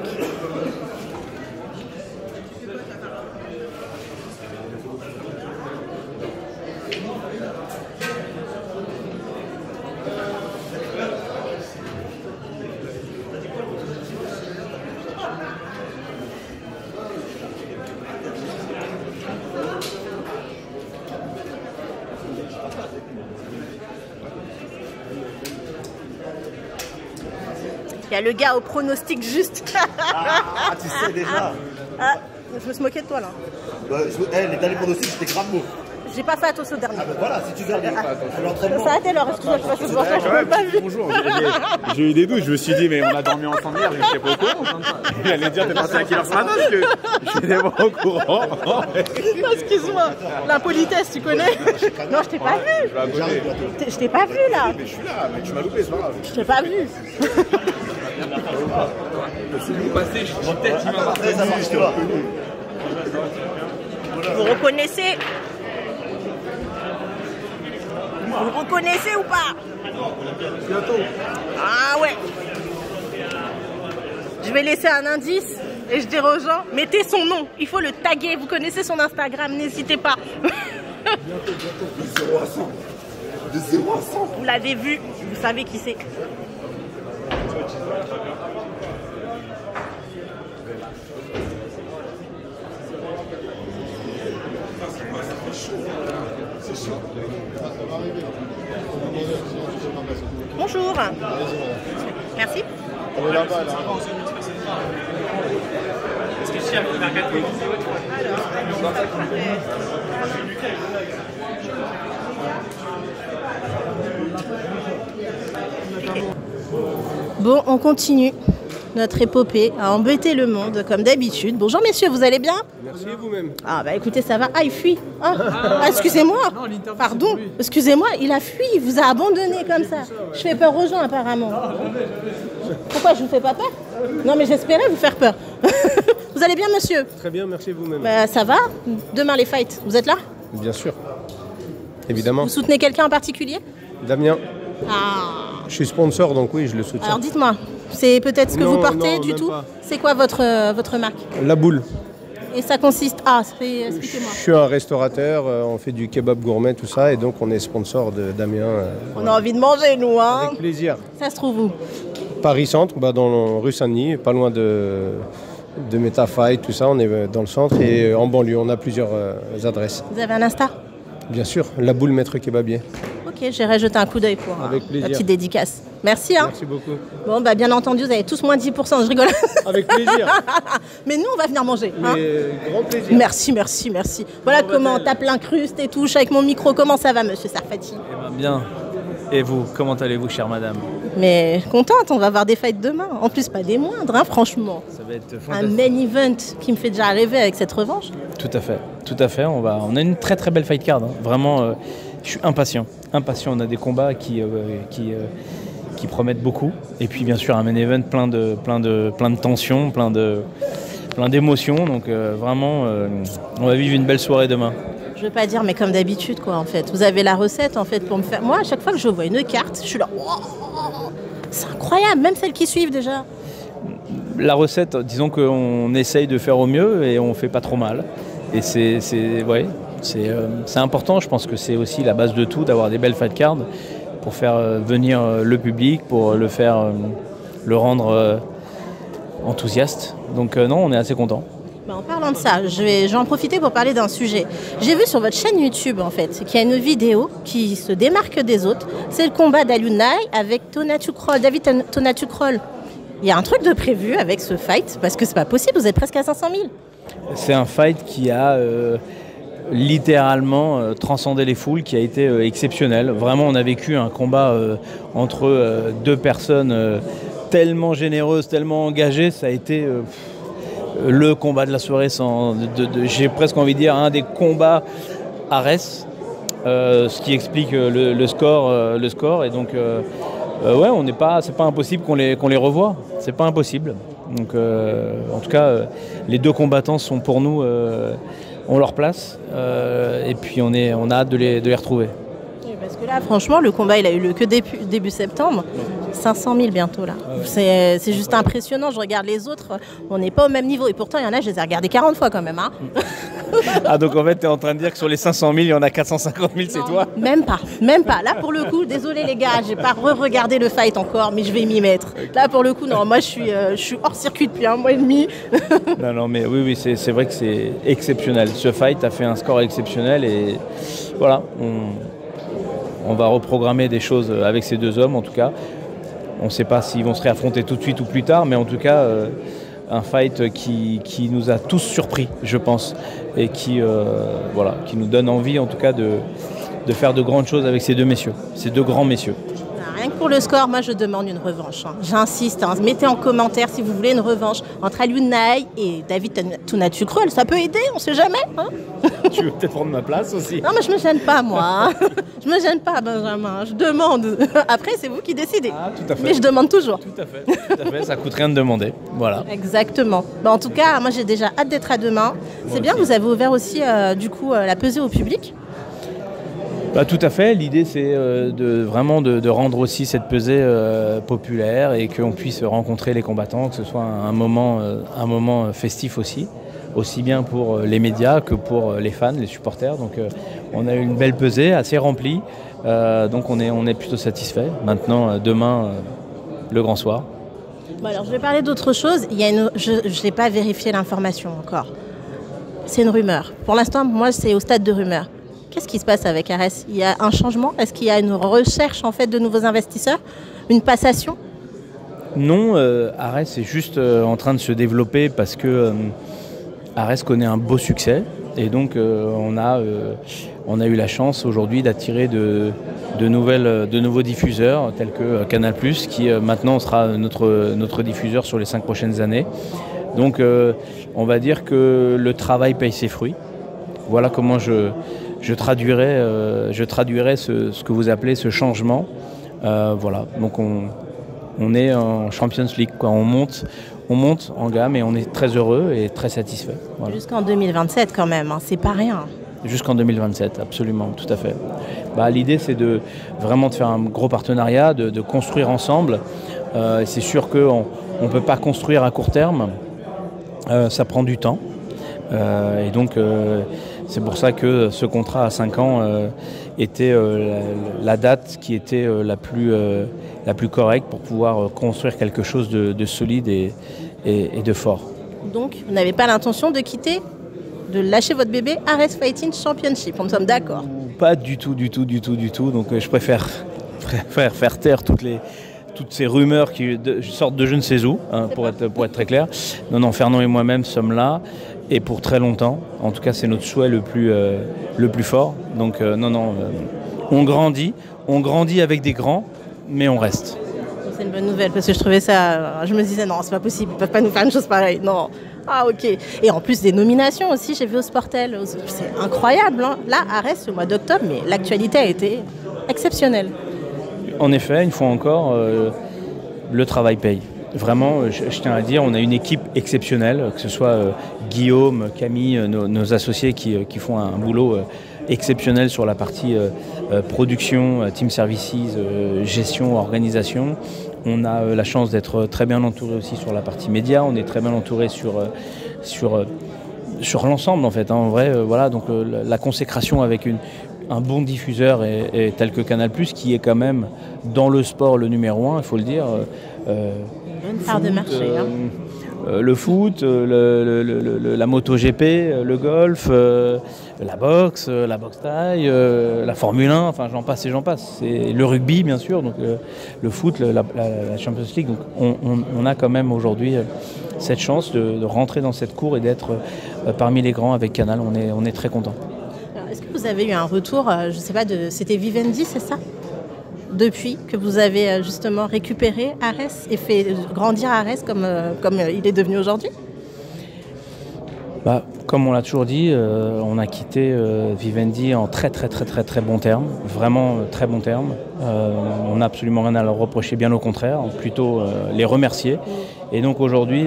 Il y a le gars au pronostic juste. Ah, tu sais déjà. Ah, je me suis moqué de toi là. Bah, les derniers pronostics, c'était grave beau. J'ai pas fait attention au dernier. Ah bah voilà, si tu veux regarder l'entraînement. Ça a été l'heure, excuse-moi, je passe ce soir, je l'ai pas vu. Bonjour, j'ai eu des doutes, je me suis dit, mais on a dormi ensemble hier, je n'étais pas au courant. Il allait dire, t'es passé à quelle heure ce matin, parce que je n'étais pas au courant. Excuse-moi, l'impolitesse, tu connais? Non, je t'ai pas vu. Je t'ai pas vu là. Mais je suis là, mais tu m'as loupé, c'est pas grave. Je t'ai pas vu. Vous reconnaissez? Vous le reconnaissez ou pas? Ah ouais. Je vais laisser un indice et je dirai aux gens, mettez son nom, il faut le taguer, vous connaissez son Instagram, n'hésitez pas. Bientôt, de 0 à 100. De 0 à 100. Vous l'avez vu, vous savez qui c'est. Bonjour. Merci. On est là-bas, là. Est-ce que je suis à vous faire Bon, on continue notre épopée à embêter le monde comme d'habitude. Bonjour messieurs, vous allez bien? Merci vous-même. Ah bah écoutez, ça va. Ah, il fuit. Ah, excusez-moi. Pardon. Excusez-moi, il a fui, il vous a abandonné comme ça. Je fais peur aux gens apparemment. Pourquoi je vous fais pas peur? Non mais j'espérais vous faire peur. Vous allez bien monsieur? Très bien, merci vous-même. Bah ça va. Demain les fights, vous êtes là? Bien sûr. Évidemment. Vous soutenez quelqu'un en particulier? Damien. Ah. Je suis sponsor, donc oui, je le soutiens. Alors dites-moi, c'est peut-être ce que Non, vous portez non, du même tout? pas. C'est quoi votre marque? La Boule. Et ça consiste... Ah, expliquez-moi. Je suis un restaurateur, on fait du kebab gourmet, tout ça, et donc on est sponsor de Damien. On a envie de manger, nous, hein? Avec plaisir. Ça se trouve où? Paris Centre, dans rue Saint-Denis, pas loin de Metafight, tout ça, on est dans le centre, et en banlieue, on a plusieurs adresses. Vous avez un Insta? Bien sûr, La Boule Maître Kebabier. Ok, j'irai jeter un coup d'œil pour Avec plaisir. la petite dédicace. Merci. Hein. Merci beaucoup. Bon, bah bien entendu, vous avez tous moins 10%, je rigole. Avec plaisir. Mais nous, on va venir manger. Hein. Grand plaisir. Merci, merci, merci. Voilà comment tape l'incruste et tout, avec mon micro. Comment ça va, monsieur Sarfati? Eh ben, bien. Et vous, comment allez-vous, chère madame? Mais contente, on va avoir des fights demain. En plus, pas des moindres, hein, franchement. Ça va être Un fantastique. main event qui me fait déjà rêver avec cette revanche. Tout à fait, tout à fait. On a une très très belle fight card. Hein. Vraiment, je suis impatient. Impatient. On a des combats qui promettent beaucoup. Et puis bien sûr un main event plein de tensions, plein d'émotions. Donc vraiment, on va vivre une belle soirée demain. Je veux pas dire, mais comme d'habitude, quoi, en fait. Vous avez la recette, en fait, pour me faire... Moi, à chaque fois que je vois une carte, je suis là... Wow, c'est incroyable, même celles qui suivent déjà. La recette, disons qu'on essaye de faire au mieux et on fait pas trop mal. Et c'est important, je pense que c'est aussi la base de tout, d'avoir des belles fight cards pour faire venir le public, pour le rendre enthousiaste. Donc non, on est assez content. En parlant de ça, je vais en profiter pour parler d'un sujet. J'ai vu sur votre chaîne YouTube, en fait, qu'il y a une vidéo qui se démarque des autres. C'est le combat d'Alioune avec Tonatu Kroll, David Tonatu Kroll. Il y a un truc de prévu avec ce fight, parce que c'est pas possible, vous êtes presque à 500 000. C'est un fight qui a littéralement transcendé les foules, qui a été exceptionnel. Vraiment, on a vécu un combat entre deux personnes tellement généreuses, tellement engagées. Ça a été... le combat de la soirée, j'ai presque envie de dire un des combats Ares, ce qui explique le score. Et donc, ouais, c'est pas impossible qu'on les revoie. C'est pas impossible. Donc, en tout cas, les deux combattants sont pour nous, ont leur place. Et puis, on a hâte de les retrouver. Oui, parce que là, franchement, le combat, il a eu lieu que début septembre. 500 000 bientôt là. Ouais. C'est juste impressionnant. Je regarde les autres, on n'est pas au même niveau. Et pourtant, il y en a, je les ai regardés 40 fois quand même. Hein. Ah, donc en fait, tu es en train de dire que sur les 500 000, il y en a 450 000, c'est toi? Même pas. Là, pour le coup, désolé les gars, j'ai pas re-regardé le fight encore, mais je vais m'y mettre. Okay. Là, pour le coup, non, moi, je suis hors circuit depuis 1 mois et demi. Non, mais oui, c'est vrai que c'est exceptionnel. Ce fight a fait un score exceptionnel et voilà, on va reprogrammer des choses avec ces deux hommes, en tout cas. On ne sait pas s'ils vont se réaffronter tout de suite ou plus tard, mais en tout cas, un fight qui nous a tous surpris, je pense, et qui nous donne envie, en tout cas, de faire de grandes choses avec ces deux grands messieurs. Rien que pour le score, moi, je demande une revanche. Hein. J'insiste, hein. Mettez en commentaire si vous voulez une revanche entre Alioune et David Tonatu Kroll. Ça peut aider, on ne sait jamais. Hein. Tu veux peut-être prendre ma place aussi? Non, mais je me gêne pas, moi. Hein. Je me gêne pas, Benjamin. Je demande. Après, c'est vous qui décidez. Ah, tout à fait. Mais je demande toujours. Tout à fait. Ça coûte rien de demander. Voilà. Exactement. En tout cas, moi, j'ai déjà hâte d'être à demain. C'est bien, vous avez ouvert aussi, la pesée au public. Bah, tout à fait. L'idée, c'est de rendre aussi cette pesée populaire et qu'on puisse rencontrer les combattants, que ce soit un moment festif aussi bien pour les médias que pour les fans, les supporters. Donc on a eu une belle pesée, assez remplie. Donc on est plutôt satisfait. Maintenant, demain, le grand soir. Bon, alors je vais parler d'autre chose. Je n'ai pas vérifié l'information encore. C'est une rumeur. Pour l'instant, moi, c'est au stade de rumeur. Qu'est-ce qui se passe avec Ares? Il y a un changement? Est-ce qu'il y a une recherche en fait de nouveaux investisseurs? Une passation? Non, Ares est juste en train de se développer parce que Ares connaît un beau succès et donc on a eu la chance aujourd'hui d'attirer de nouveaux diffuseurs tels que Canal+, qui maintenant sera notre diffuseur sur les 5 prochaines années. Donc on va dire que le travail paye ses fruits. Voilà comment je traduirais ce que vous appelez ce changement. Voilà, donc on est en Champions League, quoi. On monte en gamme et on est très heureux et très satisfait. Voilà. Jusqu'en 2027 quand même, hein, c'est pas rien. Jusqu'en 2027, absolument, tout à fait. L'idée, c'est vraiment de faire un gros partenariat, de construire ensemble. C'est sûr qu'on ne peut pas construire à court terme, ça prend du temps. Et donc, c'est pour ça que ce contrat à 5 ans était la date qui était la plus correcte pour pouvoir construire quelque chose de solide et de fort. Donc, vous n'avez pas l'intention de quitter, de lâcher votre bébé Ares Fighting Championship, on sommes d'accord? Pas du tout. Donc, je préfère faire taire toutes ces rumeurs qui sortent de je ne sais où, hein, pour être très clair. Non, Fernand et moi-même sommes là. Et pour très longtemps, en tout cas c'est notre souhait le plus fort. Donc on grandit avec des grands, mais on reste. c'est une bonne nouvelle parce que je trouvais ça. Je me disais non, c'est pas possible, ils peuvent pas nous faire une chose pareille. Non. Ah ok. Et en plus des nominations aussi, j'ai vu au Sportel. C'est incroyable. Hein. Là, Arès, le mois d'octobre, mais l'actualité a été exceptionnelle. En effet, une fois encore, le travail paye. Vraiment, je tiens à dire, on a une équipe exceptionnelle, que ce soit Guillaume, Camille, nos associés qui font un boulot exceptionnel sur la partie production, team services, gestion, organisation. On a la chance d'être très bien entouré aussi sur la partie média, on est très bien entouré sur l'ensemble en fait. Hein. En vrai, voilà, donc la consécration avec un bon diffuseur et tel que Canal+, qui est quand même dans le sport le numéro 1, il faut le dire. Bonne part de marché. Le foot, la MotoGP, le golf, la boxe taille, la Formule 1, enfin j'en passe et j'en passe. C'est le rugby bien sûr, donc le foot, la Champions League. Donc on a quand même aujourd'hui cette chance de rentrer dans cette cour et d'être parmi les grands avec Canal. On est très contents. Est-ce que vous avez eu un retour, je sais pas, c'était Vivendi, c'est ça ? Depuis que vous avez justement récupéré Arès et fait grandir Arès comme il est devenu aujourd'hui ? Comme on l'a toujours dit, on a quitté Vivendi en très bons termes, vraiment très bons termes. On n'a absolument rien à leur reprocher, bien au contraire, plutôt les remercier. Et donc aujourd'hui,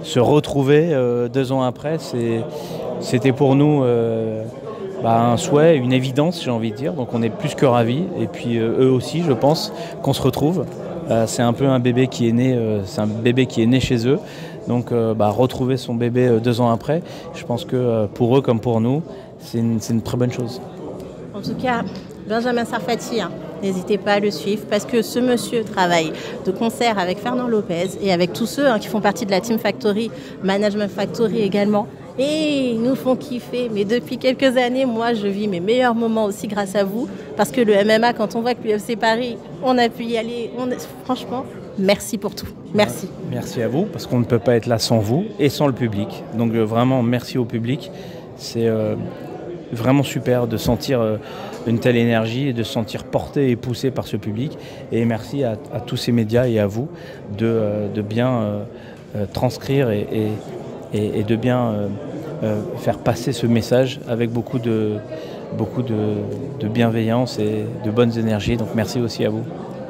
se retrouver 2 ans après, c'était pour nous un souhait, une évidence, j'ai envie de dire. Donc on est plus que ravis. Et puis eux aussi, je pense qu'on se retrouve. C'est un peu un bébé qui est né, chez eux. Donc retrouver son bébé 2 ans après, je pense que pour eux comme pour nous, c'est une très bonne chose. En tout cas, Benjamin Sarfati, n'hésitez pas à le suivre parce que ce monsieur travaille de concert avec Fernand Lopez et avec tous ceux qui font partie de la Team Factory, Management Factory également. Et ils nous font kiffer. Mais depuis quelques années, moi, je vis mes meilleurs moments aussi grâce à vous. Parce que le MMA, quand on voit que l'UFC Paris, on a pu y aller. Franchement, merci pour tout. Merci. Merci à vous, parce qu'on ne peut pas être là sans vous et sans le public. Donc vraiment, merci au public. C'est vraiment super de sentir une telle énergie et de se sentir porté et poussé par ce public. Et merci à tous ces médias et à vous de bien transcrire et de bien faire passer ce message avec beaucoup de bienveillance et de bonnes énergies. Donc merci aussi à vous.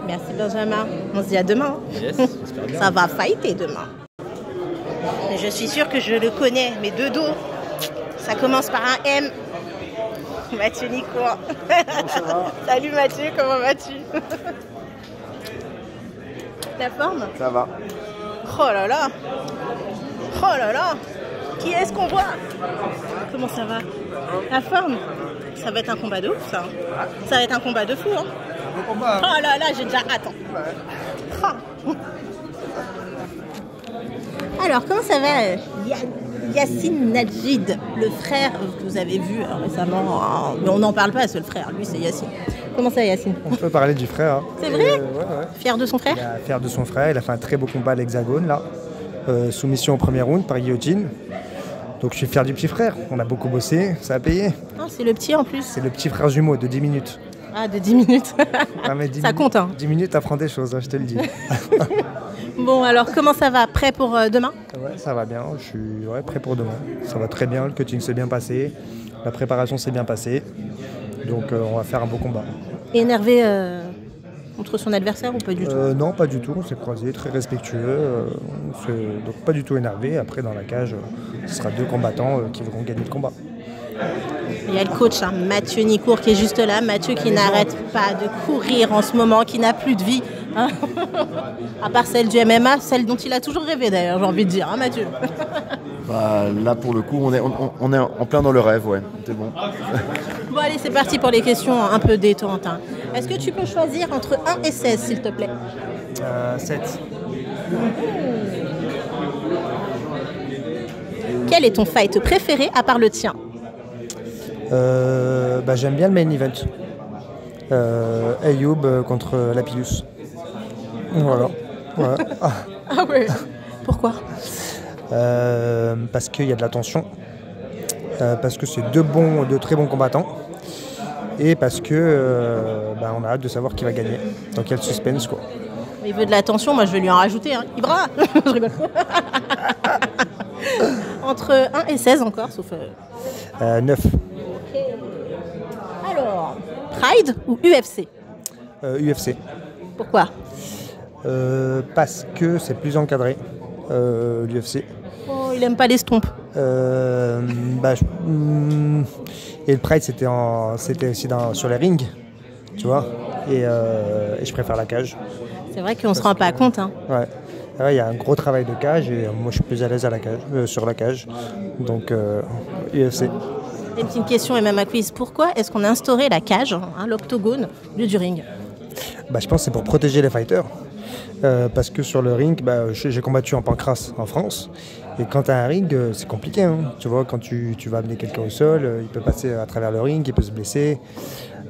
Merci Benjamin. On se dit à demain. Yes, j'espère bien. Ça va fighter demain. Et je suis sûre que je le connais, mais de dos. Ça commence par un M. Mathieu Nicourt. Salut Mathieu, comment vas-tu? La forme? Ça va. Oh là là. Oh là là. Qui est-ce qu'on voit? Comment ça va? La forme? Ça va être un combat de ouf, ça. Ça va être un combat de fou, hein. Oh là là, j'ai déjà hâte. Oh. Alors, comment ça va, Yacine Nadjid, le frère que vous avez vu récemment, mais on n'en parle pas, c'est le frère, lui c'est Yacine. Comment ça, Yacine? On peut parler du frère. Hein. C'est vrai? Ouais. Fier de son frère? Fier de son frère, il a fait un très beau combat à l'Hexagone, là. Soumission au premier round par guillotine. Donc je suis fier du petit frère, on a beaucoup bossé, ça a payé. Oh, c'est le petit en plus. C'est le petit frère jumeau de 10 minutes. Ah, de 10 minutes. Ah, mais 10 ça compte, hein. 10 minutes, t'apprends des choses, hein, je te le dis. Bon, alors comment ça va? Prêt pour demain? Ouais, ça va bien, je suis prêt pour demain. Ça va très bien, le coaching s'est bien passé, la préparation s'est bien passée. Donc on va faire un beau combat. Énervé contre son adversaire ou pas du tout? Non, pas du tout, on s'est croisés, très respectueux. Donc pas du tout énervé. Après, dans la cage, ce sera 2 combattants qui vont gagner le combat. Il y a le coach, Mathieu Nicourt, qui est juste là. Mathieu qui n'arrête pas de courir en ce moment, qui n'a plus de vie. Hein. À part celle du MMA, celle dont il a toujours rêvé d'ailleurs, j'ai envie de dire, Mathieu. Là, pour le coup, on est en plein dans le rêve, ouais. C'est bon. Bon, allez, c'est parti pour les questions un peu détentes. Est-ce que tu peux choisir entre 1 et 16, s'il te plaît? 7. Quel est ton fight préféré à part le tien? J'aime bien le main event. Ayoub contre Lapillus. Voilà. Ouais. Ah ouais. Pourquoi? Parce qu'il y a de la tension. Parce que c'est deux très bons combattants. Et parce que on a hâte de savoir qui va gagner. Donc il y a le suspense, quoi. Il veut de l'attention, moi je vais lui en rajouter. Hein. Ibra Je rigole. Entre 1 et 16 encore, sauf... 9. Alors, Pride ou UFC? UFC. Pourquoi? Parce que c'est plus encadré, l'UFC. Oh, il aime pas les stompes. Et le Pride, c'était aussi sur les rings, tu vois. Et je préfère la cage. C'est vrai qu'on se rend pas compte. Hein. Ouais. Il y a un gros travail de cage et moi je suis plus à l'aise sur la cage. Donc UFC. Une petite question et même à quiz. Pourquoi est-ce qu'on a instauré la cage, hein, l'octogone, au lieu du ring? Je pense que c'est pour protéger les fighters. Parce que sur le ring, j'ai combattu en pancrace en France. Et quand tu as un ring, c'est compliqué. Hein. Tu vois, quand tu vas amener quelqu'un au sol, il peut passer à travers le ring, il peut se blesser.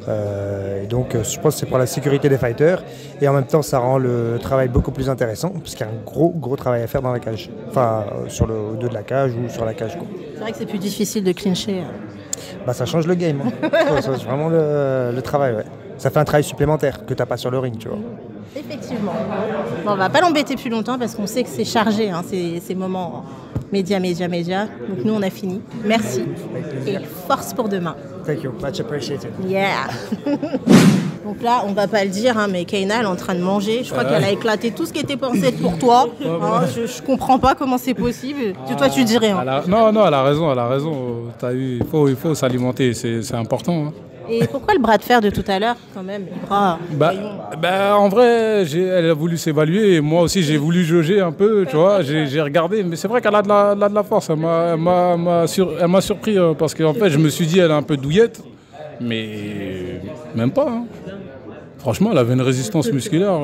Et donc je pense que c'est pour la sécurité des fighters. Et en même temps, ça rend le travail beaucoup plus intéressant. Parce qu'il y a un gros travail à faire dans la cage. Enfin, sur le dos de la cage ou sur la cage. Quoi. C'est vrai que c'est plus difficile de clincher. Ça change le game. Hein. Ça change vraiment le travail. Ouais. Ça fait un travail supplémentaire que tu n'as pas sur le ring, tu vois. Effectivement. Bon, on va pas l'embêter plus longtemps parce qu'on sait que c'est chargé, hein, ces moments médias. Donc nous, on a fini. Merci. Et force pour demain. Thank you. Much appreciated. Yeah. Donc là, on va pas le dire, hein, mais Kaina, elle est en train de manger. Je crois qu'elle a éclaté tout ce qui était pensé être pour toi. Hein, je comprends pas comment c'est possible. Toi, tu dirais. Hein. Non, elle a raison. T'as eu, il faut s'alimenter, c'est important. Hein. Et pourquoi le bras de fer de tout à l'heure, quand même, les bras en vrai, elle a voulu s'évaluer et moi aussi j'ai voulu jauger un peu, tu vois. J'ai regardé, mais c'est vrai qu'elle a de la force. Elle m'a surpris parce qu'en fait, je me suis dit elle est un peu douillette, mais même pas. Hein. Franchement, elle avait une résistance musculaire.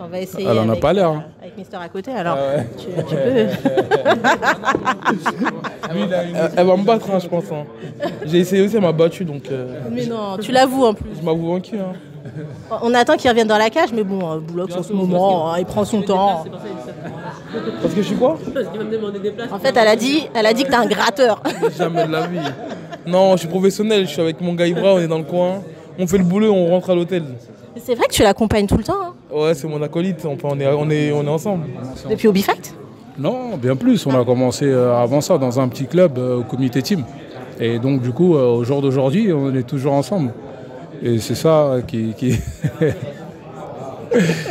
On va essayer. Elle en a pas l'air. Hein. Avec Mister à côté, alors tu peux. Elle va me battre, hein, je pense. Hein. J'ai essayé aussi, elle m'a battu, donc... Mais non, tu l'avoues en plus. Je m'avoue vaincu. Hein. On attend qu'il revienne dans la cage, mais bon, Boulox en ce moment, il prend son temps. Parce que je suis quoi? En fait, elle a dit que t'es un gratteur. Jamais de la vie. Non, je suis professionnel, je suis avec mon gars Ibra, on est dans le coin. On fait le boulot, on rentre à l'hôtel. C'est vrai que tu l'accompagnes tout le temps. Hein. Ouais, c'est mon acolyte, on est ensemble. Depuis Hobby Fight? Non, bien plus. On a commencé avant ça dans un petit club au comité team. Et donc du coup, au jour d'aujourd'hui, on est toujours ensemble. Et c'est ça qui...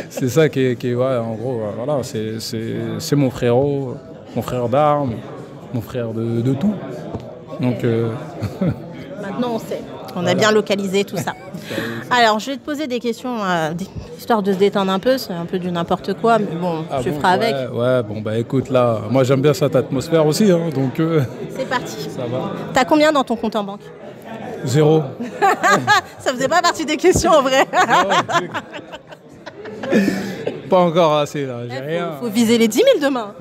c'est ça qui est ouais, en gros, voilà, c'est mon frérot, mon frère d'armes, mon frère de tout. Donc... Maintenant, on sait. On a bien localisé tout ça. Alors, je vais te poser des questions, histoire de se détendre un peu. C'est un peu du n'importe quoi, mais bon, tu feras avec. Ouais, bon, écoute, là, moi j'aime bien cette atmosphère aussi, hein, donc... C'est parti. Ça va. T'as combien dans ton compte en banque? 0. Ça faisait pas partie des questions, en vrai. Pas encore assez, là, j'ai rien. Faut viser les 10 000 demain.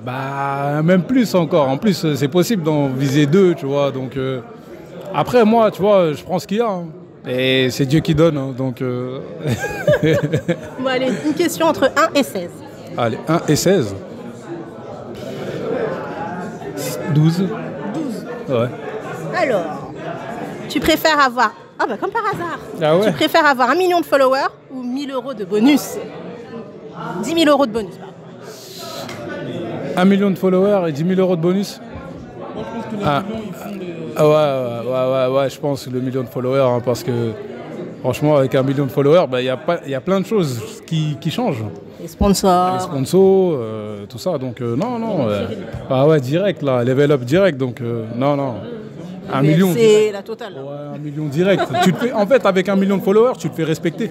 Même plus encore. En plus, c'est possible d'en viser 2, tu vois, donc... Après, moi, tu vois, je prends ce qu'il y a. Hein. Et c'est Dieu qui donne, hein, donc... Bon, allez, une question entre 1 et 16. Allez, 1 et 16. 12. 12. Ouais. Alors, tu préfères avoir... Ah bah comme par hasard. Ah ouais. Tu préfères avoir 1 million de followers ou 1 000 € de bonus? 10 000 € de bonus. 1 million de followers et 10 000 € de bonus. Ouais, je pense le million de followers, hein, parce que franchement, avec 1 million de followers, y a plein de choses qui changent. Les sponsors. Tout ça, donc non. Ouais, direct, là, level up direct, donc non. 1 million. C'est la totale. Ouais, 1 million direct. En fait, avec 1 million de followers, tu te fais respecter.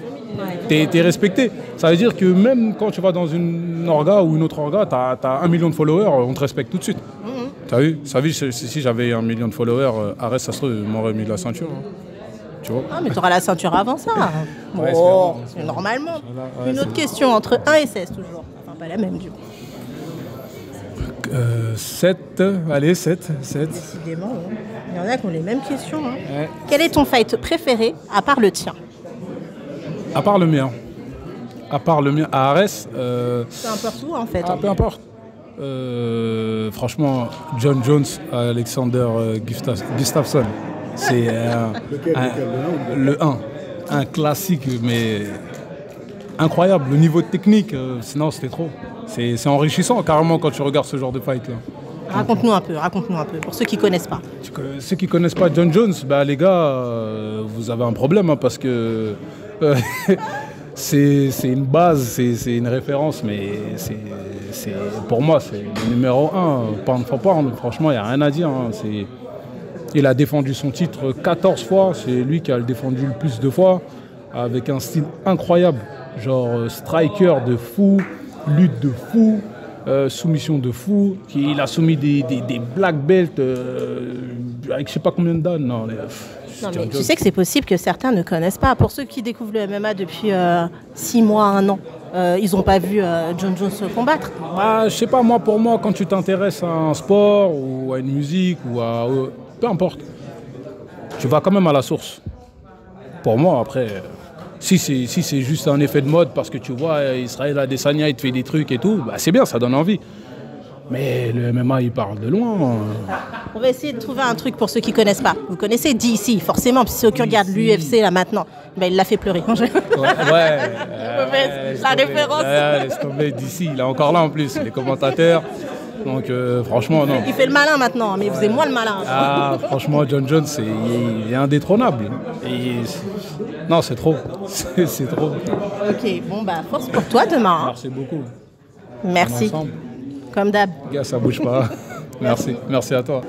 T'es respecté. Ça veut dire que même quand tu vas dans une orga ou une autre orga, t'as 1 million de followers, on te respecte tout de suite. T'as vu? Si j'avais 1 million de followers, Arès, ça se trouve, m'aurait mis la ceinture. Hein. Tu vois? Ah, mais t'auras la ceinture avant ça. Ouais, c'est normalement. Ouais, une autre question, entre 1 et 16 toujours. Enfin, pas la même du coup. 7, allez, 7. Décidément, hein. Il y en a qui ont les mêmes questions. Hein. Ouais. Quel est ton fight préféré, à part le tien? À part le mien. À Arès... Peu importe où, en fait. Peu importe. Franchement, John Jones, Alexander Gustafsson, c'est le 1. Un classique, mais incroyable. Le niveau de technique, sinon c'était trop. C'est enrichissant carrément quand tu regardes ce genre de fight là. Raconte-nous un peu, pour ceux qui ne connaissent pas. Ceux qui ne connaissent pas John Jones, bah, les gars, vous avez un problème hein, parce que c'est une base, c'est une référence, mais pour moi, c'est le numéro 1, pound for pound. Franchement, il n'y a rien à dire. Hein. Il a défendu son titre 14 fois, c'est lui qui a le défendu le plus de fois, avec un style incroyable, genre striker de fou, lutte de fou. Soumission de fou, il a soumis des black belts avec je sais pas combien de dames. Non, mais tu sais que c'est possible que certains ne connaissent pas. Pour ceux qui découvrent le MMA depuis 6 mois, 1 an, ils n'ont pas vu John Jones combattre. Bah, je sais pas, pour moi, quand tu t'intéresses à un sport ou à une musique ou à peu importe, tu vas quand même à la source. Pour moi, après. Si c'est juste un effet de mode parce que tu vois Israël Adesanya il te fait des trucs et tout, bah c'est bien, ça donne envie. Mais le MMA il parle de loin. On va essayer de trouver un truc pour ceux qui ne connaissent pas. Vous connaissez DC forcément, puis ceux qui regardent l'UFC là maintenant, bah, il l'a fait pleurer. La référence. Laisse tomber, DC, il est encore là en plus, les commentateurs. Donc franchement non. Il fait le malin maintenant, mais vous êtes moins le malin. Ah franchement John Jones il est indétrônable. Non c'est trop. C'est trop. Ok, bon bah force pour toi demain. Hein. Merci beaucoup. Merci. Comme d'hab. Gars ça bouge pas. Merci à toi.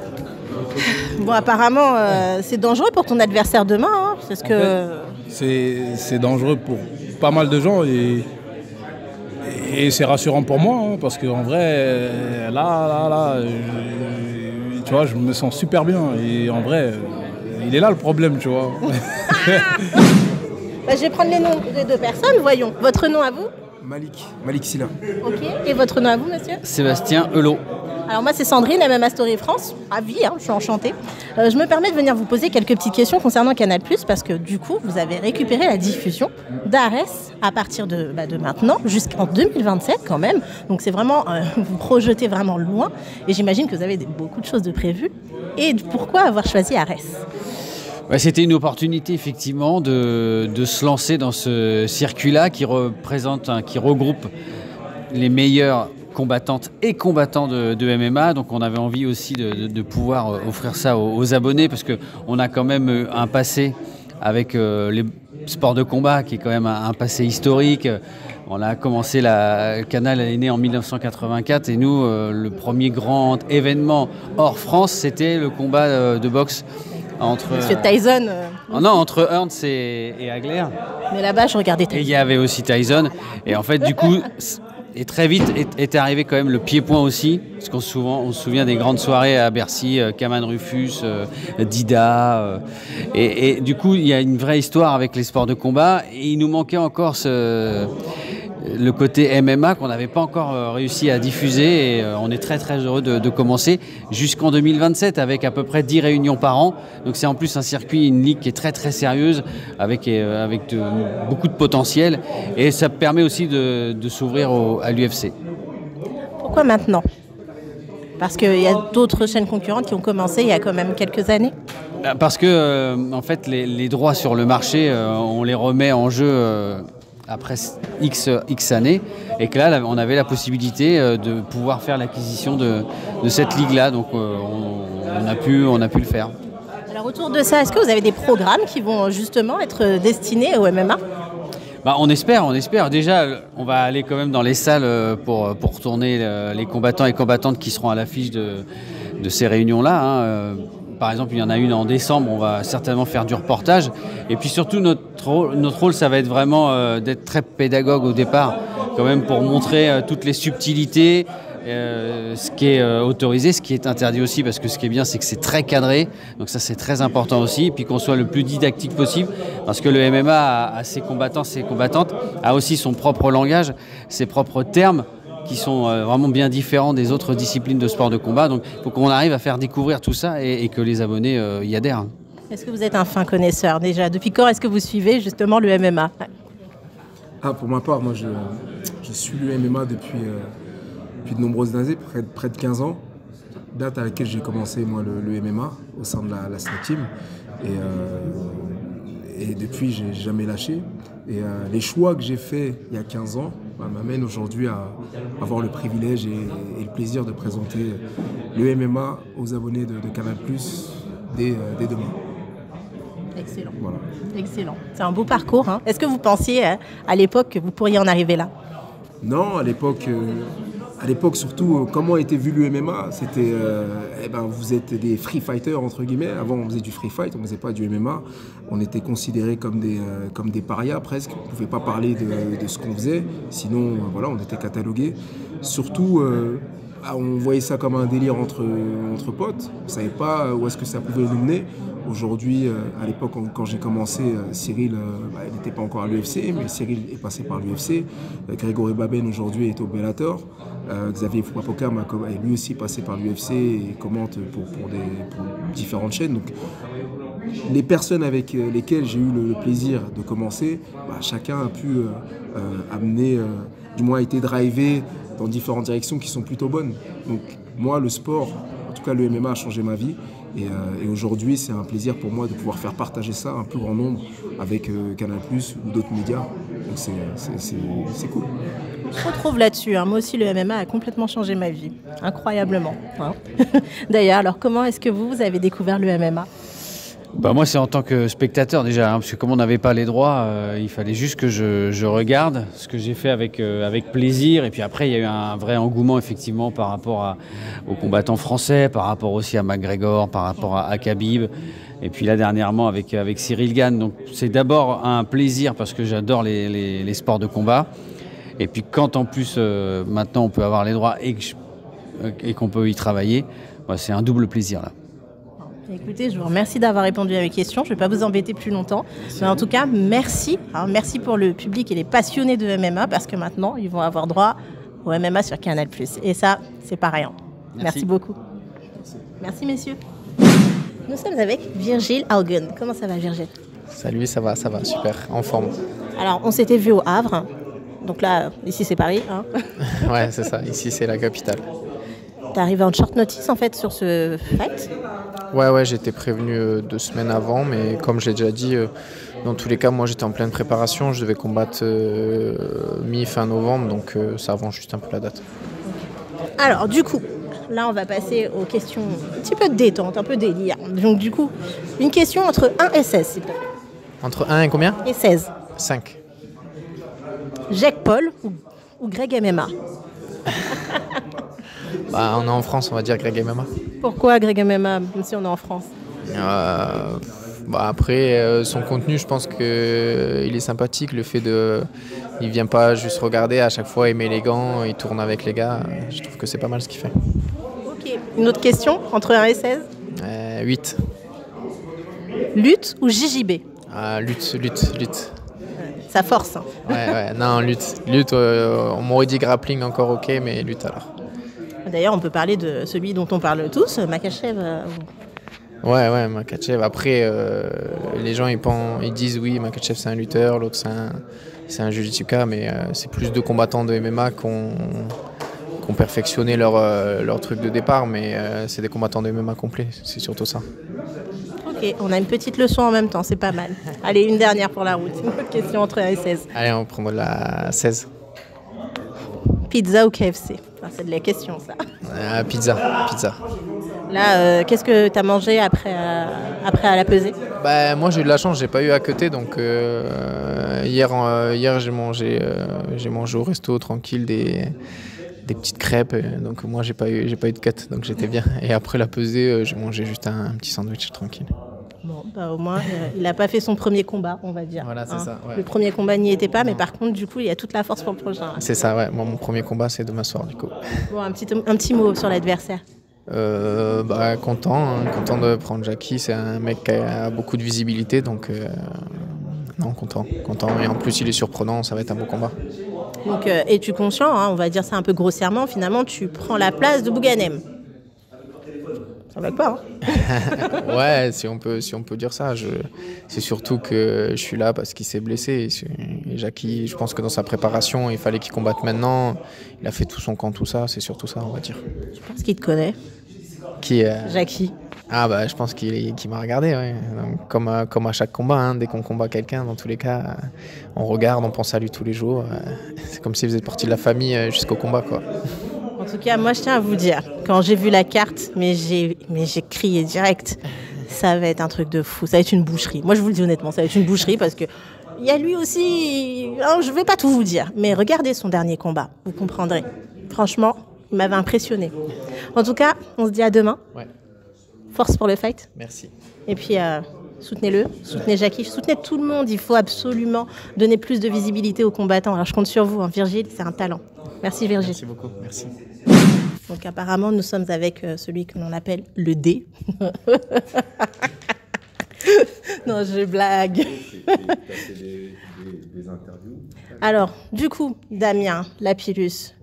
Bon apparemment c'est dangereux pour ton adversaire demain. Hein. C'est ce que. C'est dangereux pour pas mal de gens et c'est rassurant pour moi, hein, parce qu'en vrai, là, tu vois, je me sens super bien. Et en vrai, il est là le problème, tu vois. Bah, je vais prendre les noms des 2 personnes, voyons. Votre nom à vous ? Malik Silla. Ok, et votre nom à vous, monsieur ? Sébastien Helot. Alors moi c'est Sandrine, MMA Story France, ravie, hein, je suis enchantée. Je me permets de venir vous poser quelques petites questions concernant Canal+, parce que du coup vous avez récupéré la diffusion d'Arès à partir de maintenant jusqu'en 2027 quand même. Donc c'est vraiment, vous projetez vraiment loin et j'imagine que vous avez beaucoup de choses de prévues. Et pourquoi avoir choisi Arès ? C'était une opportunité effectivement de se lancer dans ce circuit-là qui regroupe les meilleurs combattantes et combattants de MMA, donc on avait envie aussi de pouvoir offrir ça aux abonnés parce qu'on a quand même un passé avec les sports de combat qui est quand même un passé historique. On a commencé, Canal est né en 1984 et nous, le premier grand événement hors France, c'était le combat de boxe entre Monsieur Tyson. Entre Ernst et Hagler. Mais là-bas, je regardais Tyson. Et il y avait aussi Tyson. Et en fait, du coup, et très vite est arrivé quand même le pied-point aussi, parce qu'on se souvient des grandes soirées à Bercy, Kaman Rufus, Dida. Et du coup, il y a une vraie histoire avec les sports de combat. Et il nous manquait encore le côté MMA qu'on n'avait pas encore réussi à diffuser et on est très très heureux de commencer jusqu'en 2027 avec à peu près 10 réunions par an. Donc c'est en plus un circuit, une ligue qui est très très sérieuse avec beaucoup de potentiel et ça permet aussi de s'ouvrir à l'UFC. Pourquoi maintenant ? Parce qu'il y a d'autres chaînes concurrentes qui ont commencé il y a quand même quelques années. Parce que en fait les droits sur le marché, on les remet en jeu après X années, et que là, on avait la possibilité de pouvoir faire l'acquisition de cette ligue-là, donc on a pu le faire. Alors autour de ça, est-ce que vous avez des programmes qui vont justement être destinés au MMA ? On espère. Déjà, on va aller quand même dans les salles pour tourner les combattants et combattantes qui seront à l'affiche de ces réunions-là, hein. Par exemple, il y en a une en décembre, on va certainement faire du reportage. Et puis surtout, notre rôle, ça va être vraiment d'être très pédagogue au départ, quand même pour montrer toutes les subtilités, ce qui est autorisé, ce qui est interdit aussi, parce que ce qui est bien, c'est que c'est très cadré. Donc ça, c'est très important aussi. Et puis qu'on soit le plus didactique possible, parce que le MMA a ses combattants, ses combattantes, a aussi son propre langage, ses propres termes, qui sont vraiment bien différents des autres disciplines de sport de combat. Donc il faut qu'on arrive à faire découvrir tout ça et que les abonnés y adhèrent. Est-ce que vous êtes un fin connaisseur déjà ? Depuis quand est-ce que vous suivez justement le MMA ? Pour ma part, moi je suis le MMA depuis de nombreuses années, près de 15 ans. Date à laquelle j'ai commencé moi le MMA au sein de la SNAC Team. Et depuis, j'ai jamais lâché. Et les choix que j'ai faits il y a 15 ans m'amènent aujourd'hui à avoir le privilège et le plaisir de présenter le MMA aux abonnés de Canal+, dès demain. Excellent. Voilà. Excellent. C'est un beau parcours. Hein. Est-ce que vous pensiez à l'époque que vous pourriez en arriver là? Non, à l'époque surtout, comment était vu le MMA? C'était, vous êtes des free fighters entre guillemets. Avant, on faisait du free fight, on ne faisait pas du MMA. On était considérés comme des parias presque. On ne pouvait pas parler de ce qu'on faisait. Sinon, voilà, on était catalogués. Surtout, on voyait ça comme un délire entre potes. On ne savait pas où est-ce que ça pouvait nous mener. Aujourd'hui, à l'époque, quand j'ai commencé, Cyril, il n'était pas encore à l'UFC, mais Cyril est passé par l'UFC. Grégory Baben, aujourd'hui, est au Bellator. Xavier Fouapokam est lui aussi passé par l'UFC et commente pour différentes chaînes. Donc, les personnes avec lesquelles j'ai eu le plaisir de commencer, chacun a pu amener, du moins a été drivé dans différentes directions qui sont plutôt bonnes. Donc moi, le sport, en tout cas le MMA, a changé ma vie. Et aujourd'hui, c'est un plaisir pour moi de pouvoir faire partager ça à un plus grand nombre avec Canal+, ou d'autres médias. Donc c'est cool. Je me retrouve là-dessus. Hein. Moi aussi, le MMA a complètement changé ma vie. Incroyablement. Hein. D'ailleurs, alors comment est-ce que vous avez découvert le MMA? Moi, c'est en tant que spectateur déjà, hein, parce que comme on n'avait pas les droits, il fallait juste que je regarde, ce que j'ai fait avec plaisir. Et puis après, il y a eu un vrai engouement effectivement par rapport aux combattants français, par rapport aussi à McGregor, par rapport à Khabib. Et puis là, dernièrement, avec Cyril Gane. Donc c'est d'abord un plaisir parce que j'adore les sports de combat. Et puis quand en plus, maintenant, on peut avoir les droits et qu'on peut y travailler, c'est un double plaisir là. Écoutez, je vous remercie d'avoir répondu à mes questions. Je ne vais pas vous embêter plus longtemps. Mais en tout cas, merci. Hein, merci pour le public et les passionnés de MMA parce que maintenant, ils vont avoir droit au MMA sur Canal+. Et ça, c'est pas rien. Merci beaucoup. Merci, messieurs. Nous sommes avec Virgile Haugen. Comment ça va, Virgile? Salut, ça va, super, en forme. Alors, on s'était vu au Havre. Donc là, ici, c'est Paris. Hein. Ouais, c'est ça. Ici, c'est la capitale. T'es arrivé en short notice, en fait, sur ce fight? Ouais, j'étais prévenu 2 semaines avant, mais comme je l'ai déjà dit, dans tous les cas, moi j'étais en pleine préparation, je devais combattre mi-fin novembre, donc ça avance juste un peu la date. Alors du coup, là on va passer aux questions un petit peu de détente, un peu délire. Donc du coup, une question entre 1 et 16, s'il te plaît. Entre 1 et combien? Et 16. 5. Jake Paul ou Greg MMA? On est en France, on va dire Greg MMA. Pourquoi Greg MMA, même si on est en France? Après, son contenu, je pense qu'il est sympathique. Le fait il vient pas juste regarder, à chaque fois il met les gants, il tourne avec les gars. Je trouve que c'est pas mal ce qu'il fait. Ok, une autre question, entre 1 et 16? 8. Lutte ou JJB? Lutte. Ça force. Hein. Ouais, non, lutte, on m'aurait dit grappling encore ok, mais lutte alors. D'ailleurs, on peut parler de celui dont on parle tous, Makhachev. Ouais, Makhachev. Après, les gens ils disent oui, Makhachev c'est un lutteur, l'autre c'est un jiu-jitsuka, mais c'est plus de combattants de MMA qui ont perfectionné leur truc de départ, mais c'est des combattants de MMA complets, c'est surtout ça. Ok, on a une petite leçon en même temps, c'est pas mal. Allez, une dernière pour la route. Une autre question entre 1 et 16. Allez, on prend la 16. Pizza ou KFC? Enfin, c'est de la question, ça. Pizza. Là, qu'est-ce que tu as mangé après à la pesée? Moi, j'ai eu de la chance, j'ai pas eu à côté. Donc, hier j'ai mangé au resto tranquille des petites crêpes. Donc, moi, j'ai pas eu de cut, donc j'étais bien. Et après la pesée, j'ai mangé juste un petit sandwich tranquille. Bon, au moins, il n'a pas fait son premier combat, on va dire. Voilà, c'est ça. Ouais. Le premier combat n'y était pas, mais par contre, du coup, il y a toute la force pour le prochain. Là. C'est ça, ouais. Moi, mon premier combat, c'est demain soir, du coup. Bon, un petit mot sur l'adversaire. Content de prendre Jackie. C'est un mec qui a beaucoup de visibilité, donc non, content. Et en plus, il est surprenant, ça va être un beau combat. Donc, es-tu conscient, on va dire ça un peu grossièrement, finalement, tu prends la place de Bouganem? Ça va pas, hein? Ouais, si on peut dire ça. C'est surtout que je suis là parce qu'il s'est blessé. Et Jackie, je pense que dans sa préparation, il fallait qu'il combatte maintenant. Il a fait tout son camp, tout ça. C'est surtout ça, on va dire. Je pense qu'il te connaît. Qui Jackie. Ah bah je pense qu'il m'a regardé, ouais. Donc, comme à chaque combat, hein, dès qu'on combat quelqu'un, dans tous les cas, on regarde, on pense à lui tous les jours. C'est comme si vous êtes partie de la famille jusqu'au combat, quoi. En tout cas, moi je tiens à vous dire, quand j'ai vu la carte, mais j'ai crié direct. Ça va être un truc de fou, ça va être une boucherie. Moi je vous le dis honnêtement, ça va être une boucherie parce que il y a lui aussi, je ne vais pas tout vous dire, mais regardez son dernier combat, vous comprendrez. Franchement, il m'avait impressionné. En tout cas, on se dit à demain. Ouais. Force pour le fight. Merci. Et puis, soutenez-le, soutenez Jackie, soutenez tout le monde. Il faut absolument donner plus de visibilité aux combattants. Alors, je compte sur vous, hein. Virgile, c'est un talent. Merci Virgile. Merci beaucoup, merci. Donc apparemment, nous sommes avec celui que l'on appelle le D. Non, je blague. Des interviews. Alors, du coup, Damien Lapillus,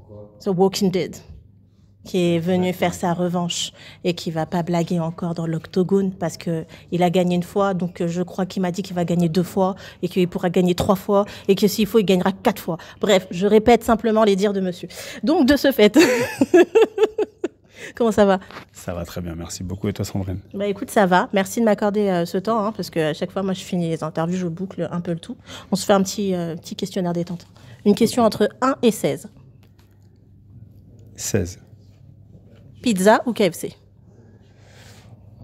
The Walking Dead, qui est venu faire sa revanche et qui va pas blaguer encore dans l'octogone parce que il a gagné une fois, donc je crois qu'il m'a dit qu'il va gagner 2 fois et qu'il pourra gagner 3 fois et que s'il faut, il gagnera 4 fois. Bref, je répète simplement les dires de monsieur. Donc, de ce fait, comment ça va? Ça va très bien, merci beaucoup. Et toi, Sandrine? Bah écoute, ça va. Merci de m'accorder ce temps, hein, parce qu'à chaque fois, moi, je finis les interviews, je boucle un peu le tout. On se fait un petit questionnaire détente. Une question entre 1 et 16. 16. Pizza ou KFC?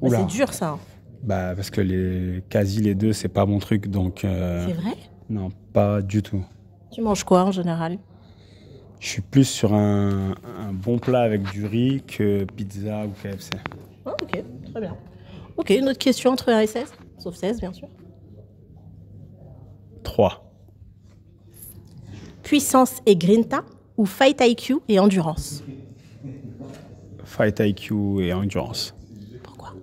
Bah, Oula. c'est dur, ça. Hein. Bah, parce que quasi les deux, c'est pas mon truc, donc... C'est vrai? Non, pas du tout. Tu manges quoi, en général? Je suis plus sur un bon plat avec du riz que pizza ou KFC. Ah, ok, très bien. Ok, une autre question entre 1 et 16? Sauf 16, bien sûr. 3. Puissance et grinta ou fight IQ et endurance? Fight IQ et endurance. Pourquoi?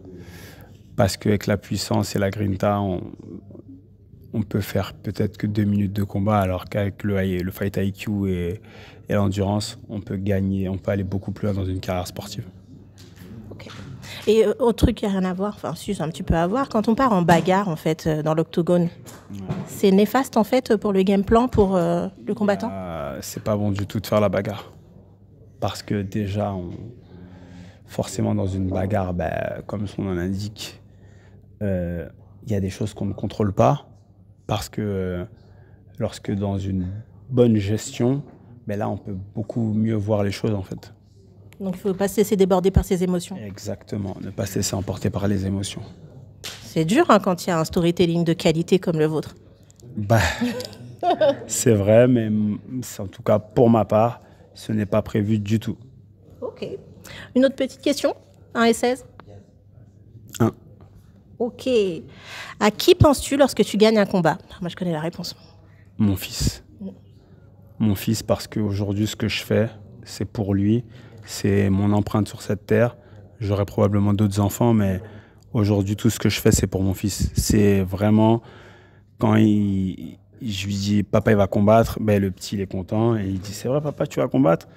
Parce qu'avec la puissance et la grinta, on peut faire peut-être que 2 minutes de combat, alors qu'avec le fight IQ et l'endurance, on peut gagner, on peut aller beaucoup plus loin dans une carrière sportive. Ok. Et autre truc qui n'a rien à voir, enfin si, c'est un petit peu à voir, quand on part en bagarre en fait dans l'octogone, c'est néfaste en fait pour le game plan, pour le combattant? C'est pas bon du tout de faire la bagarre. Parce que déjà, forcément dans une bagarre, comme son nom l'indique, il y a des choses qu'on ne contrôle pas. Parce que lorsque dans une bonne gestion, là on peut beaucoup mieux voir les choses en fait. Donc il ne faut pas se laisser déborder par ses émotions. Exactement, ne pas se laisser emporter par les émotions. C'est dur hein, quand il y a un storytelling de qualité comme le vôtre. C'est vrai, mais en tout cas pour ma part, ce n'est pas prévu du tout. Ok. Une autre petite question, 1 et 16? 1. Ok. À qui penses-tu lorsque tu gagnes un combat? Moi, je connais la réponse. Mon fils. Mon fils, parce qu'aujourd'hui, ce que je fais, c'est pour lui. C'est mon empreinte sur cette terre. J'aurai probablement d'autres enfants, mais aujourd'hui, tout ce que je fais, c'est pour mon fils. C'est vraiment, quand je lui dis, papa, il va combattre, le petit, il est content. Et il dit, c'est vrai, papa, tu vas combattre?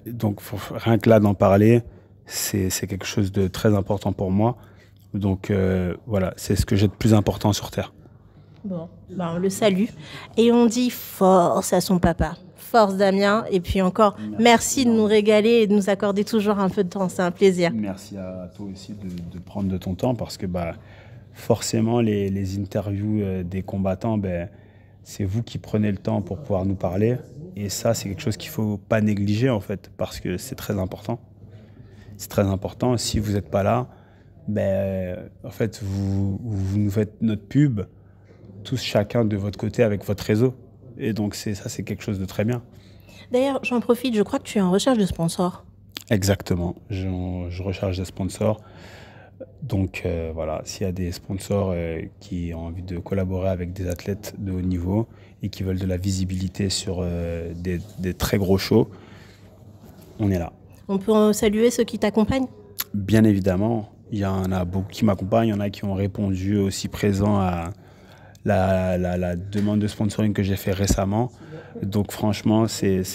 Donc, rien que là, d'en parler, c'est quelque chose de très important pour moi. Donc voilà, c'est ce que j'ai de plus important sur Terre. Bon, on le salue. Et on dit force à son papa. Force Damien. Et puis encore, merci de nous régaler et de nous accorder toujours un peu de temps. C'est un plaisir. Merci à toi aussi de prendre de ton temps parce que forcément, les interviews des combattants, c'est vous qui prenez le temps pour pouvoir nous parler. Et ça, c'est quelque chose qu'il ne faut pas négliger en fait parce que c'est très important. C'est très important. Si vous n'êtes pas là, en fait, vous nous faites notre pub, tous chacun de votre côté avec votre réseau. Et donc, c'est quelque chose de très bien. D'ailleurs, j'en profite, je crois que tu es en recherche de sponsors. Exactement, je recherche des sponsors. Donc, voilà, s'il y a des sponsors qui ont envie de collaborer avec des athlètes de haut niveau et qui veulent de la visibilité sur des très gros shows, on est là. On peut saluer ceux qui t'accompagnent? Bien évidemment. Il y en a beaucoup qui m'accompagnent, il y en a qui ont répondu aussi présent à la demande de sponsoring que j'ai fait récemment. Donc franchement, c'est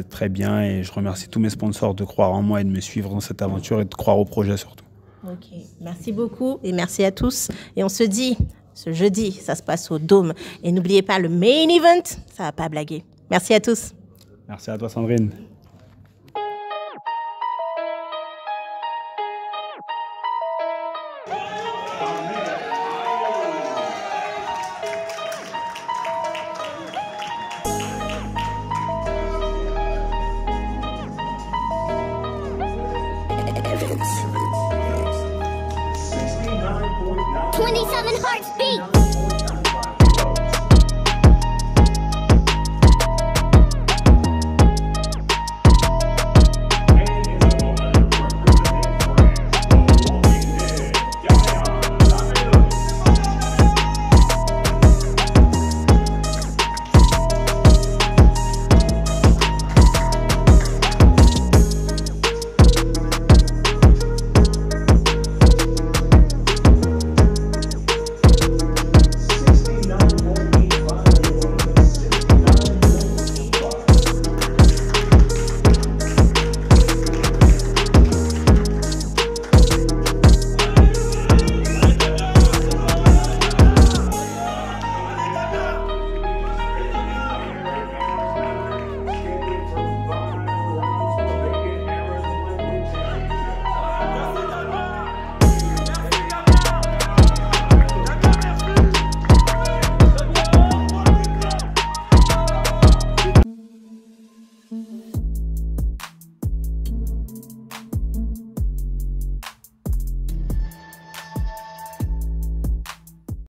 très bien et je remercie tous mes sponsors de croire en moi et de me suivre dans cette aventure et de croire au projet surtout. Ok, merci beaucoup et merci à tous. Et on se dit, ce jeudi, ça se passe au Dôme. Et n'oubliez pas le main event, ça va pas blaguer. Merci à tous. Merci à toi Sandrine. 27 Hearts Beat!